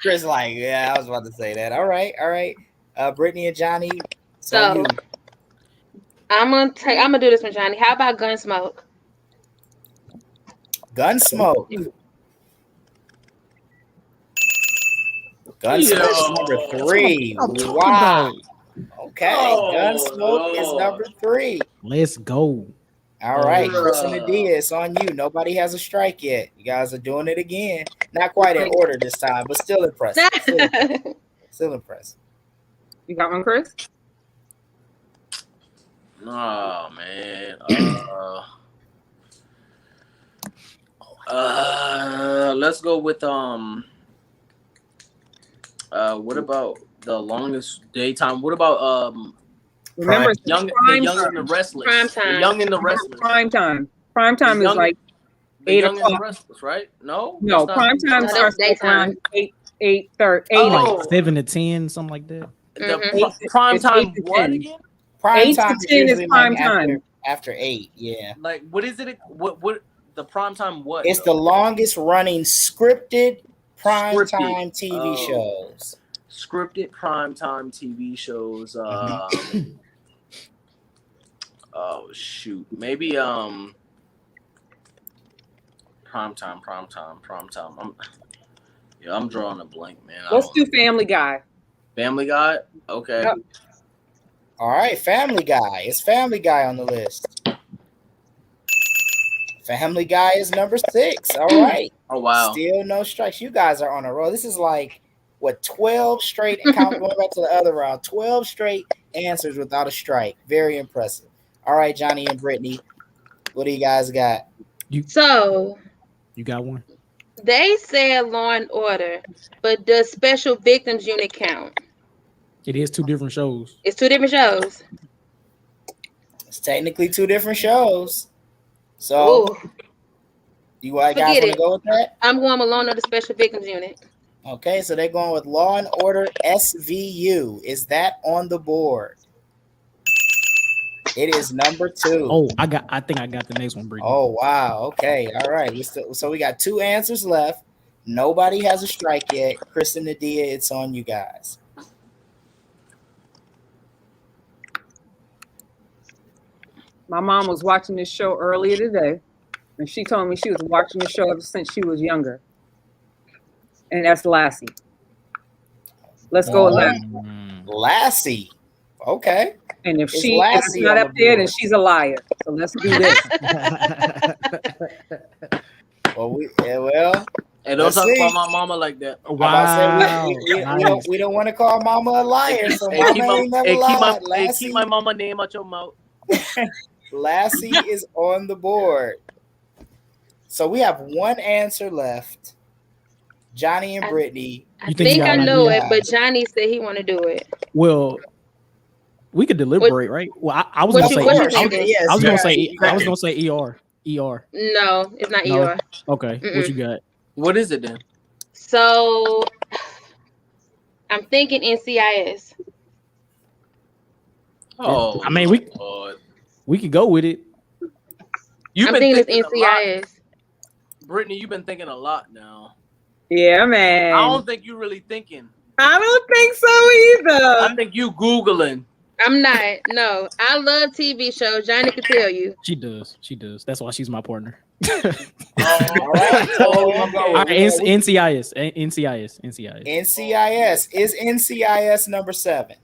Chris, like, yeah, I was about to say that. All right. Brittney and Johnny. So I'm gonna do this one, Johnny. How about Gunsmoke? Gunsmoke. Gunsmoke is number 3. Wow. Okay. Gunsmoke is number 3. Let's go. All right, Chris and Nadiyah, it's on you. Nobody has a strike yet. You guys are doing it again. Not quite in order this time, but still impressive. Still impressive. You got one, Chris? Oh man. Let's go with what about the longest daytime? What about Remember, the Young and the Restless? Prime time. The Young and the Restless. Prime time. Prime time The is Young- like The 8 Young and the o'clock. Restless, right? No, No, that's not- prime time No, that's starts like daytime. around 8:30. Oh. Like 7 to 10, something like that. The prime It's time. 8 to What 10. again? Prime 8 to time 10 is usually prime like time. after 8, yeah. Like what is it? What the prime time? What? It's the longest running scripted prime time Scripted. TV shows. Scripted primetime TV shows. Oh shoot, maybe primetime. I'm drawing a blank, man. Let's do Family Guy. Family Guy. Okay. Yep. All right, Family Guy. It's Family Guy on the list. Family Guy is number 6. All right. Oh wow. Still no strikes. You guys are on a roll. This is like what 12 straight count going back to the other round. 12 straight answers without a strike. Very impressive. All right, Johnny and Brittney. What do you guys got? So You got one? they said Law and Order, but does Special Victims Unit count? It is 2 different shows. It's 2 different shows. It's technically 2 different shows. So Ooh, you guys Forget want to it. go with that? I'm going with Law and Order Special Victims Unit. Okay, so they're going with Law and Order SVU. Is that on the board? It is number 2. Oh, I think I got the next one, Brittney. Oh wow. Okay. All right. So we got 2 answers left. Nobody has a strike yet. Chris and Nadiyah, it's on you guys. My mom was watching this show earlier today, and she told me she was watching the show ever since she was younger. And that's Lassie. Let's go with Lassie. Lassie. Okay. And if Is she's Lassie not on up the there, then board? she's a liar. So let's do this. Well, Hey, don't Let's talk see. about my mama like that. I'm about to say, we Nice. don't want to call Mama a liar. So Mama ain't never lied. keep my mama name out your mouth. Lassie is on the board. So we have 1 answer left. Johnny and Brittney. I You think think you I got know an it, idea? but Johnny said he want to do it. Well, we could deliberate, right? Well, I was What gonna you- say what you ER. thinking? Yes, I was gonna say you I was gonna say ER. ER. No, it's not No. ER. Okay. What you got? What is it then? So I'm thinking NCIS. Oh, I mean, Lord. we could go with it. I'm thinking it's NCIS. Brittney, you've been thinking a lot now. Yeah, man. I don't think you're really thinking. I don't think so either. I think you Googling. I'm not. No, I love TV shows. Johnny can tell you. She does. That's why she's my partner. All right. All right, NCIS. NCIS is NCIS number 7.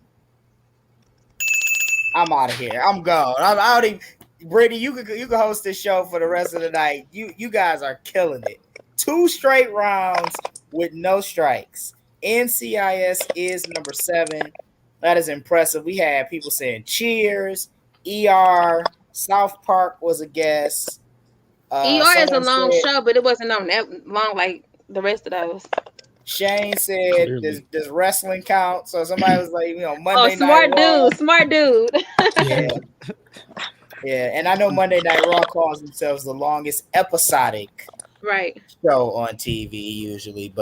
I'm out of here. I'm gone. I'm out of. Brittney, you can host this show for the rest of the night. You guys are killing it. 2 straight rounds with no strikes. NCIS is number 7. That is impressive. We had people saying Cheers, ER, South Park was a guess. ER is a long show, but it wasn't on that long like the rest of those. Shane said, does wrestling count? So somebody was like, Monday Night Raw. Smart dude. Yeah. Yeah, and I know Monday Night Raw calls themselves the longest episodic show on TV usually,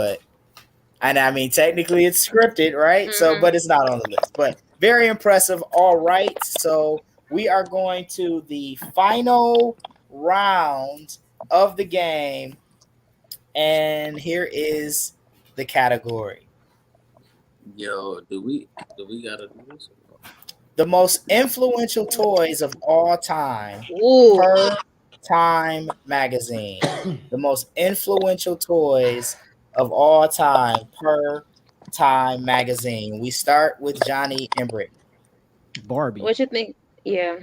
and I mean technically it's scripted, right? Mm-hmm. So, but it's not on the list. But very impressive. All right, so we are going to the final round of the game, and here is the category. Yo, do we gotta do this? The most influential toys of all time per Time magazine. The most influential toys of all time per Time magazine. We start with Johnny and Brittney. Barbie. What you think? Yeah.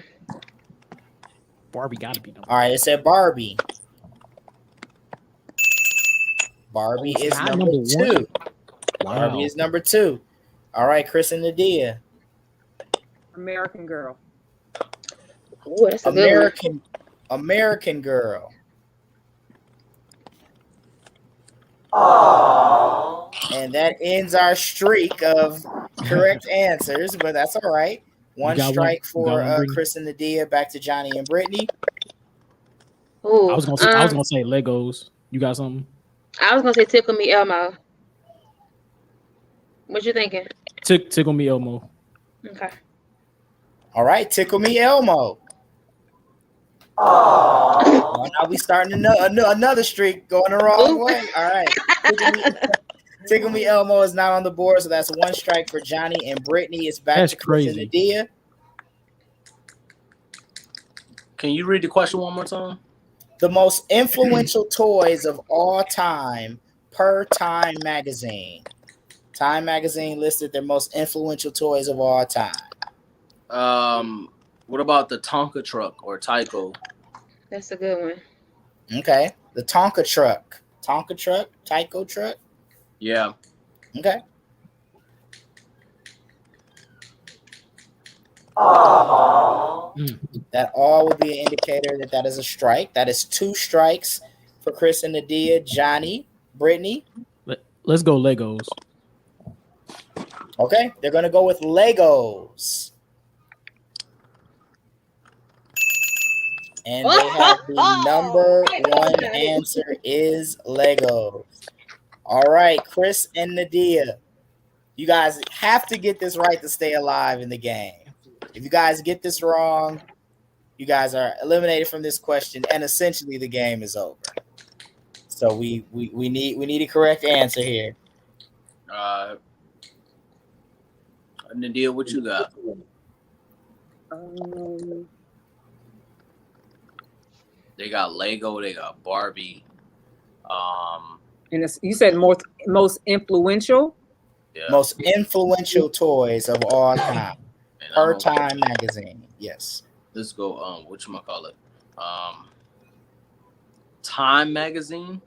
Barbie gotta be number. All right, it said Barbie. Barbie is number 2. Wow. Barbie is number 2. All right, Chris and Nadiyah. American Girl. Ooh, that's a good one. American Girl. And that ends our streak of correct answers, but that's all right. One strike for Chris and Nadiyah. Back to Johnny and Brittney. Ooh, I was gonna say Legos. You got something? I was gonna say Tickle Me Elmo. What you thinking? Tickle Me Elmo. Okay. All right, Tickle Me Elmo. Well, now we starting another streak going the wrong way. All right. Tickle Me Elmo is not on the board, so that's 1 strike for Johnny and Brittney. It's back to Chris and Nadiyah. Can you read the question one more time? The most influential toys of all time per Time magazine. Time magazine listed their most influential toys of all time. What about the Tonka truck or Tyco? That's a good one. Okay. The Tonka truck. Tonka truck? Tyco truck? Yeah. Okay. That all would be an indicator that is a strike. That is 2 strikes for Chris and Nadiyah. Johnny, Brittney. Let's go Legos. Okay. They're going to go with Legos. And they have the number 1 answer is Legos. All right, Chris and Nadiyah. You guys have to get this right to stay alive in the game. If you guys get this wrong, you guys are eliminated from this question, and essentially the game is over. So we need a correct answer here. Nadiyah, what you got? They got Lego. They got Barbie. And you said most influential? Yeah. Most influential toys of all time. Per Time magazine. Yes. Let's go. Whatchamacallit? Time magazine.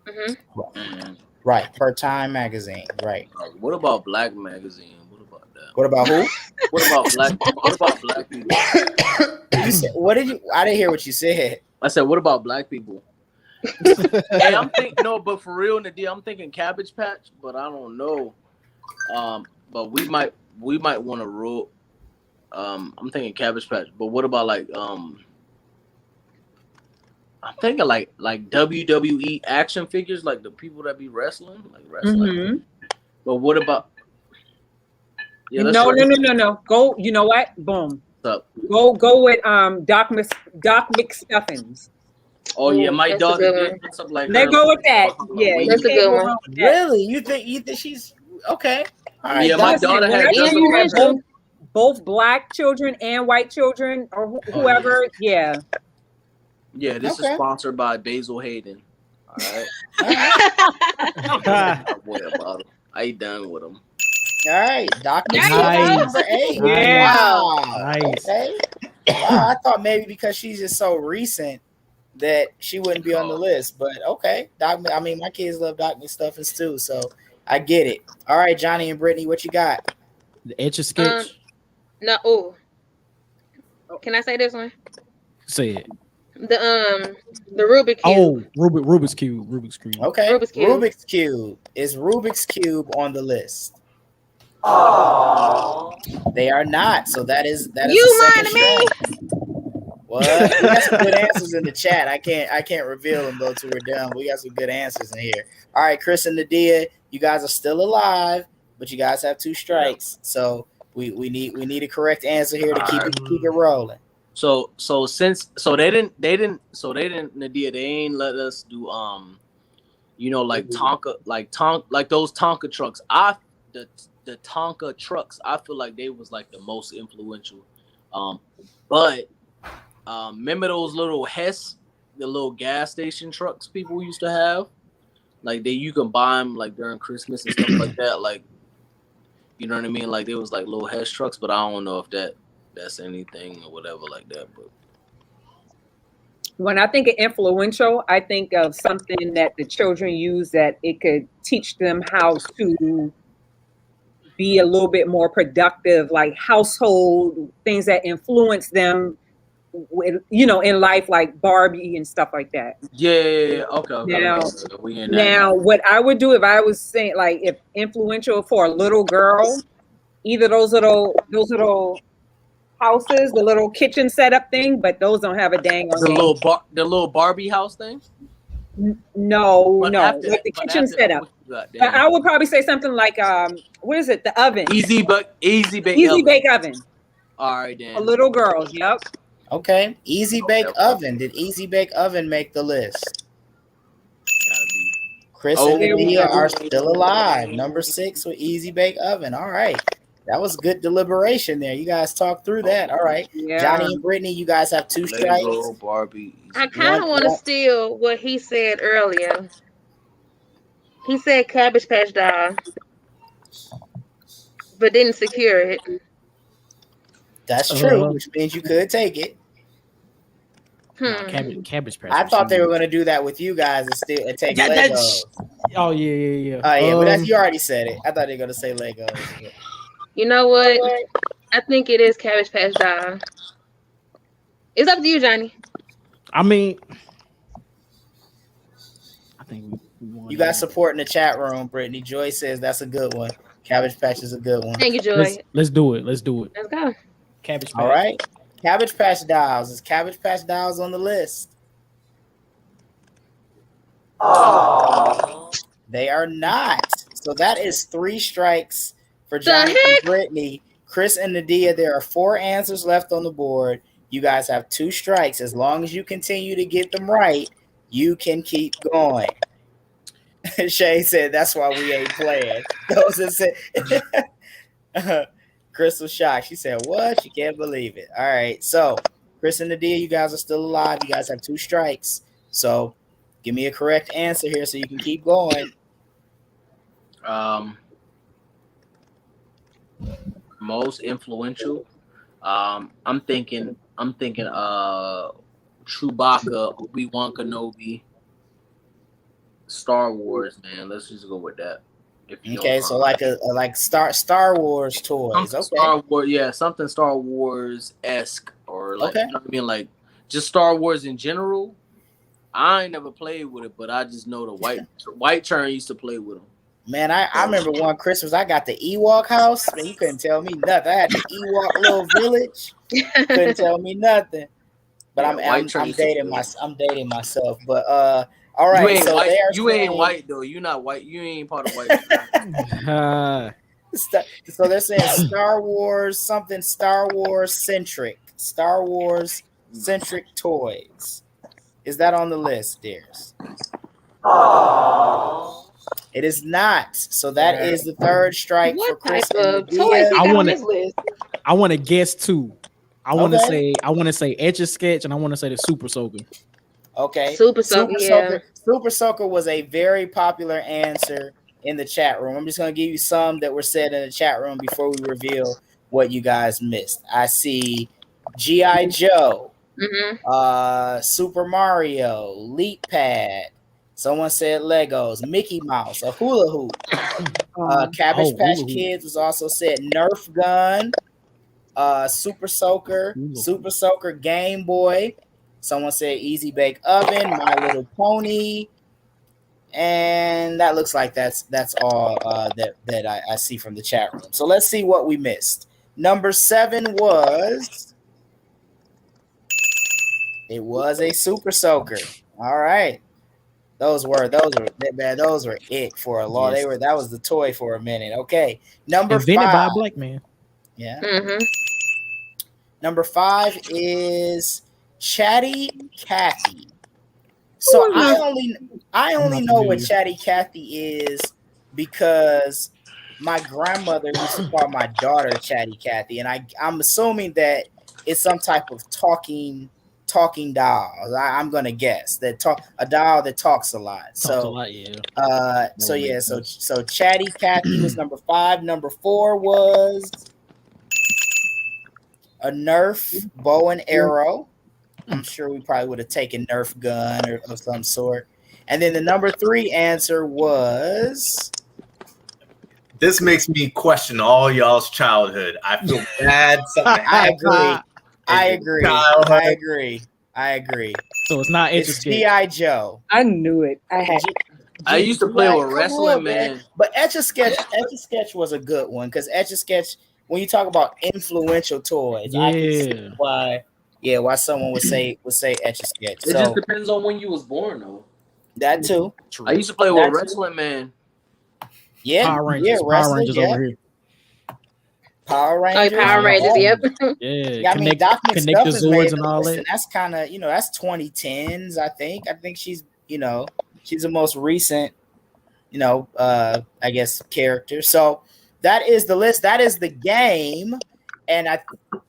Mm-hmm. Right. Per Time magazine. Right. What about Black magazine? What about that? What about who? What about black people? You said, I didn't hear what you said. I said, what about black people? Hey, I'm thinking but for real, Nadiyah, I'm thinking Cabbage Patch, but I don't know. But we might want to rule. I'm thinking Cabbage Patch, but what about I'm thinking like WWE action figures, like the people that be wrestling. Mm-hmm. But what about? Yeah, no. Go. You know what? Boom. up? Go with Doc McStuffins. Oh yeah, my That's a daughter good did one. dress up like Let's her. go with that. Yeah, Halloween. That's a you can't good go one. wrong with that. Really? You think she's okay? All right, Yeah, my Doc. daughter When had I dressed see up you like have her. both black children and white children or whoever, yeah. Yeah, this is Okay. sponsored by Basil Hayden. All right. All right. Don't worry about him. I ain't done with him. All right, Doc There you McStuffins, go. number 8. Yeah. Wow. Nice. Okay. Wow, I thought maybe because she's just so recent that she wouldn't be on the list, but okay. I mean, my kids love Doc McStuffins too, so I get it. All right, Johnny and Brittnee, what you got? The Etch a Sketch. No. Oh, can I say this one? Say it. The Rubik's Cube. Oh, Rubik's Cube. Rubik's Cube. Okay, Rubik's Cube. Rubik's Cube. Is Rubik's Cube on the list? They are not. So that is You a second lying to me? strike. What? We got some good answers in the chat. I can't reveal them though till we're done. We got some good answers in here. All right, Chris and Nadiyah, you guys are still alive, but you guys have 2 strikes. So we need a correct answer here to keep it rolling. So they didn't Nadia, they ain't let us do like Tonka like those Tonka trucks. The Tonka trucks, I feel like they was like the most influential. But remember those little Hess, the little gas station trucks people used to have? Like you can buy them like during Christmas and stuff like that. Like, you know what I mean? Like they was like little Hess trucks, but I don't know if that's anything or whatever like that. But When I think of influential, I think of something that the children use that it could teach them how to be a little bit more productive, like household things that influence them with, in life, like Barbie and stuff like that. yeah, okay. We in that Now, what I would do if I was saying, like, if influential for a little girl, either those little houses, the little kitchen setup thing, but those don't have a dang on the little Barbie house thing. No, But like the kitchen setup. I would probably say something like, what is it? The oven. Easy bake oven. All right, then. For little girls. Yep. Okay. Easy bake oven. Did Easy bake oven make the list? Gotta be. Chris and Nadiyah are still alive. Number 6 with Easy bake oven. All right. That was good deliberation there. You guys talked through that. All right. Yeah. Johnny and Brittnee, you guys have 2 strikes. Lego, Barbie. I kind of want to steal what he said earlier. He said Cabbage Patch Doll, but didn't secure it. That's true, which means you could take it. Cabbage Patch. I thought they were going to do that with you guys and take Legos. Oh yeah. But you already said it. I thought they were going to say Legos. You know what? I think it is Cabbage Patch Doll. It's up to you, Johnny. I mean, I think we want. You got support in the chat room, Brittney. Joy says that's a good one. Cabbage Patch is a good one. Thank you, Joy. Let's do it. Let's go. Cabbage Patch. All right. Cabbage Patch Dolls. Is Cabbage Patch Dolls on the list? They are not. So that is 3 strikes for Johnny and Brittney. Chris and Nadiyah, there are 4 answers left on the board. You guys have 2 strikes. As long as you continue to get them right, you can keep going. Shay said that's why we ain't playing. Those that said Chris was shocked. She said, "What? She can't believe it." All right. So Chris and Nadiyah, you guys are still alive. You guys have 2 strikes. So give me a correct answer here so you can keep going. Most influential. I'm thinking Chewbacca, Obi-Wan Kenobi, Star Wars, man. Let's just go with that. Okay, so like Star Wars toys. Okay. Star Wars, yeah, something Star Wars-esque or like, you know what I mean, like just Star Wars in general. I ain't never played with it, but I just know the white turn used to play with them. Man, I remember one Christmas I got the Ewok house. Man, you couldn't tell me nothing. I had the Ewok little village. Couldn't tell me nothing. But I'm dating myself. But all right. You ain't white though. You're not white. You ain't part of white. So they're saying Star Wars something Star Wars centric toys. Is that on the list, dears? It is not. So that is the third strike for What Chris type and of toys he Nadiyah. got on this list? I want to guess two. I want to Okay. say Etch a Sketch, and I want to say the Super Soaker. Okay. Super Soaker, yeah. Super Soaker was a very popular answer in the chat room. I'm just going to give you some that were said in the chat room before we reveal what you guys missed. I see G.I. Joe, Super Mario, Leap Pad. Someone said Legos, Mickey Mouse, a hula hoop. Cabbage Patch Kids was also said, Nerf gun, Super Soaker, Super Soaker Game Boy. Someone said Easy Bake Oven, My Little Pony, and that looks like that's all that I see from the chat room. So let's see what we missed. Number 7 was a Super Soaker. All right, those were it for a long. Yes. That was the toy for a minute. Okay, number Invented 5 by a black man. Yeah. Mm-hmm. Number 5 is Chatty Cathy. So I only know what Chatty Cathy is because my grandmother used to call my daughter Chatty Cathy, and I'm assuming that it's some type of talking doll. I'm gonna guess that a doll that talks a lot. So Chatty Cathy was number 5. Number 4 was a Nerf bow and arrow. I'm sure we probably would have taken Nerf gun or of some sort. And then the number 3 answer was. This makes me question all y'all's childhood. I feel bad. I agree. So it's not It's G.I. Joe. I knew it. I used to play with Wrestling Man. But Etch a Sketch was a good one because Etch a Sketch, when you talk about influential toys, I can see why someone would say Etch a Sketch. It just depends on when you was born, though. That too. I used to play with Wrestling Man. Yeah, Power Rangers over here. Power Rangers. Power Rangers, yep. Yeah, I mean, Doc connect the Zords and all that. That's kind of, that's 2010s, I think. I think she's the most recent, I guess, character. So that is the list. That is the game. And I'm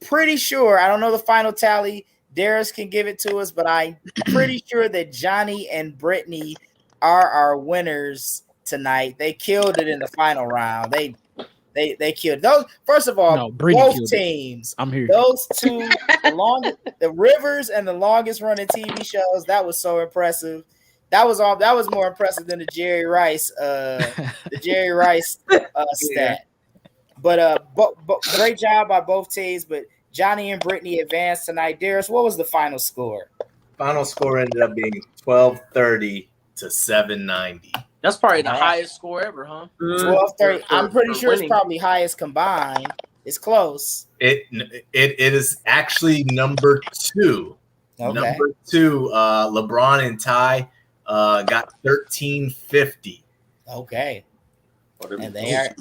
pretty sure, I don't know the final tally. Darius can give it to us, but I'm pretty sure that Johnny and Brittnee are our winners tonight. They killed it in the final round. They killed those. First of all, both teams. I'm here. Those two, the Rivers and the longest running TV shows. That was so impressive. That was more impressive than the Jerry Rice stat. But great job by both teams. But Johnny and Brittnee advanced tonight. Darius, what was the final score? Final score ended up being 1230 to 790. That's probably the highest score ever, huh? 1230. I'm pretty sure it's probably highest combined. It's close. It is actually number 2. Okay. Number 2, LeBron and Ty got 1350. Okay. And they are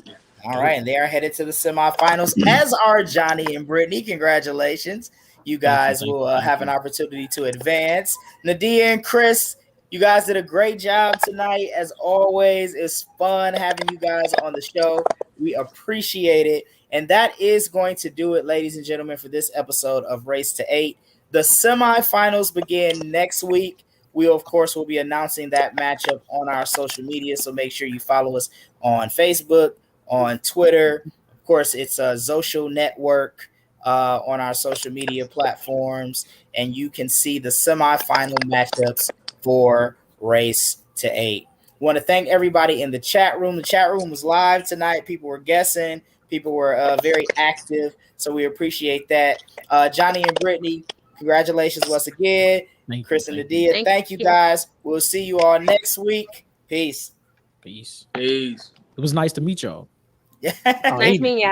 all right, and they are headed to the semifinals, as are Johnny and Brittnee. Congratulations. You guys will have an opportunity to advance. Nadiyah and Chris, you guys did a great job tonight. As always, it's fun having you guys on the show. We appreciate it. And that is going to do it, ladies and gentlemen, for this episode of Race to 8. The semifinals begin next week. We, of course, will be announcing that matchup on our social media, so make sure you follow us on Facebook, on Twitter. Of course, it's a social network on our social media platforms, and you can see the semifinal matchups for Race to 8. I want to thank everybody in the chat room. The chat room was live tonight. People were guessing. People were very active, so we appreciate that. Johnny and Brittnee, congratulations once again. Chris and Nadiyah, thank you guys. We'll see you all next week. Peace. It was nice to meet y'all. Yeah. Nice meeting y'all.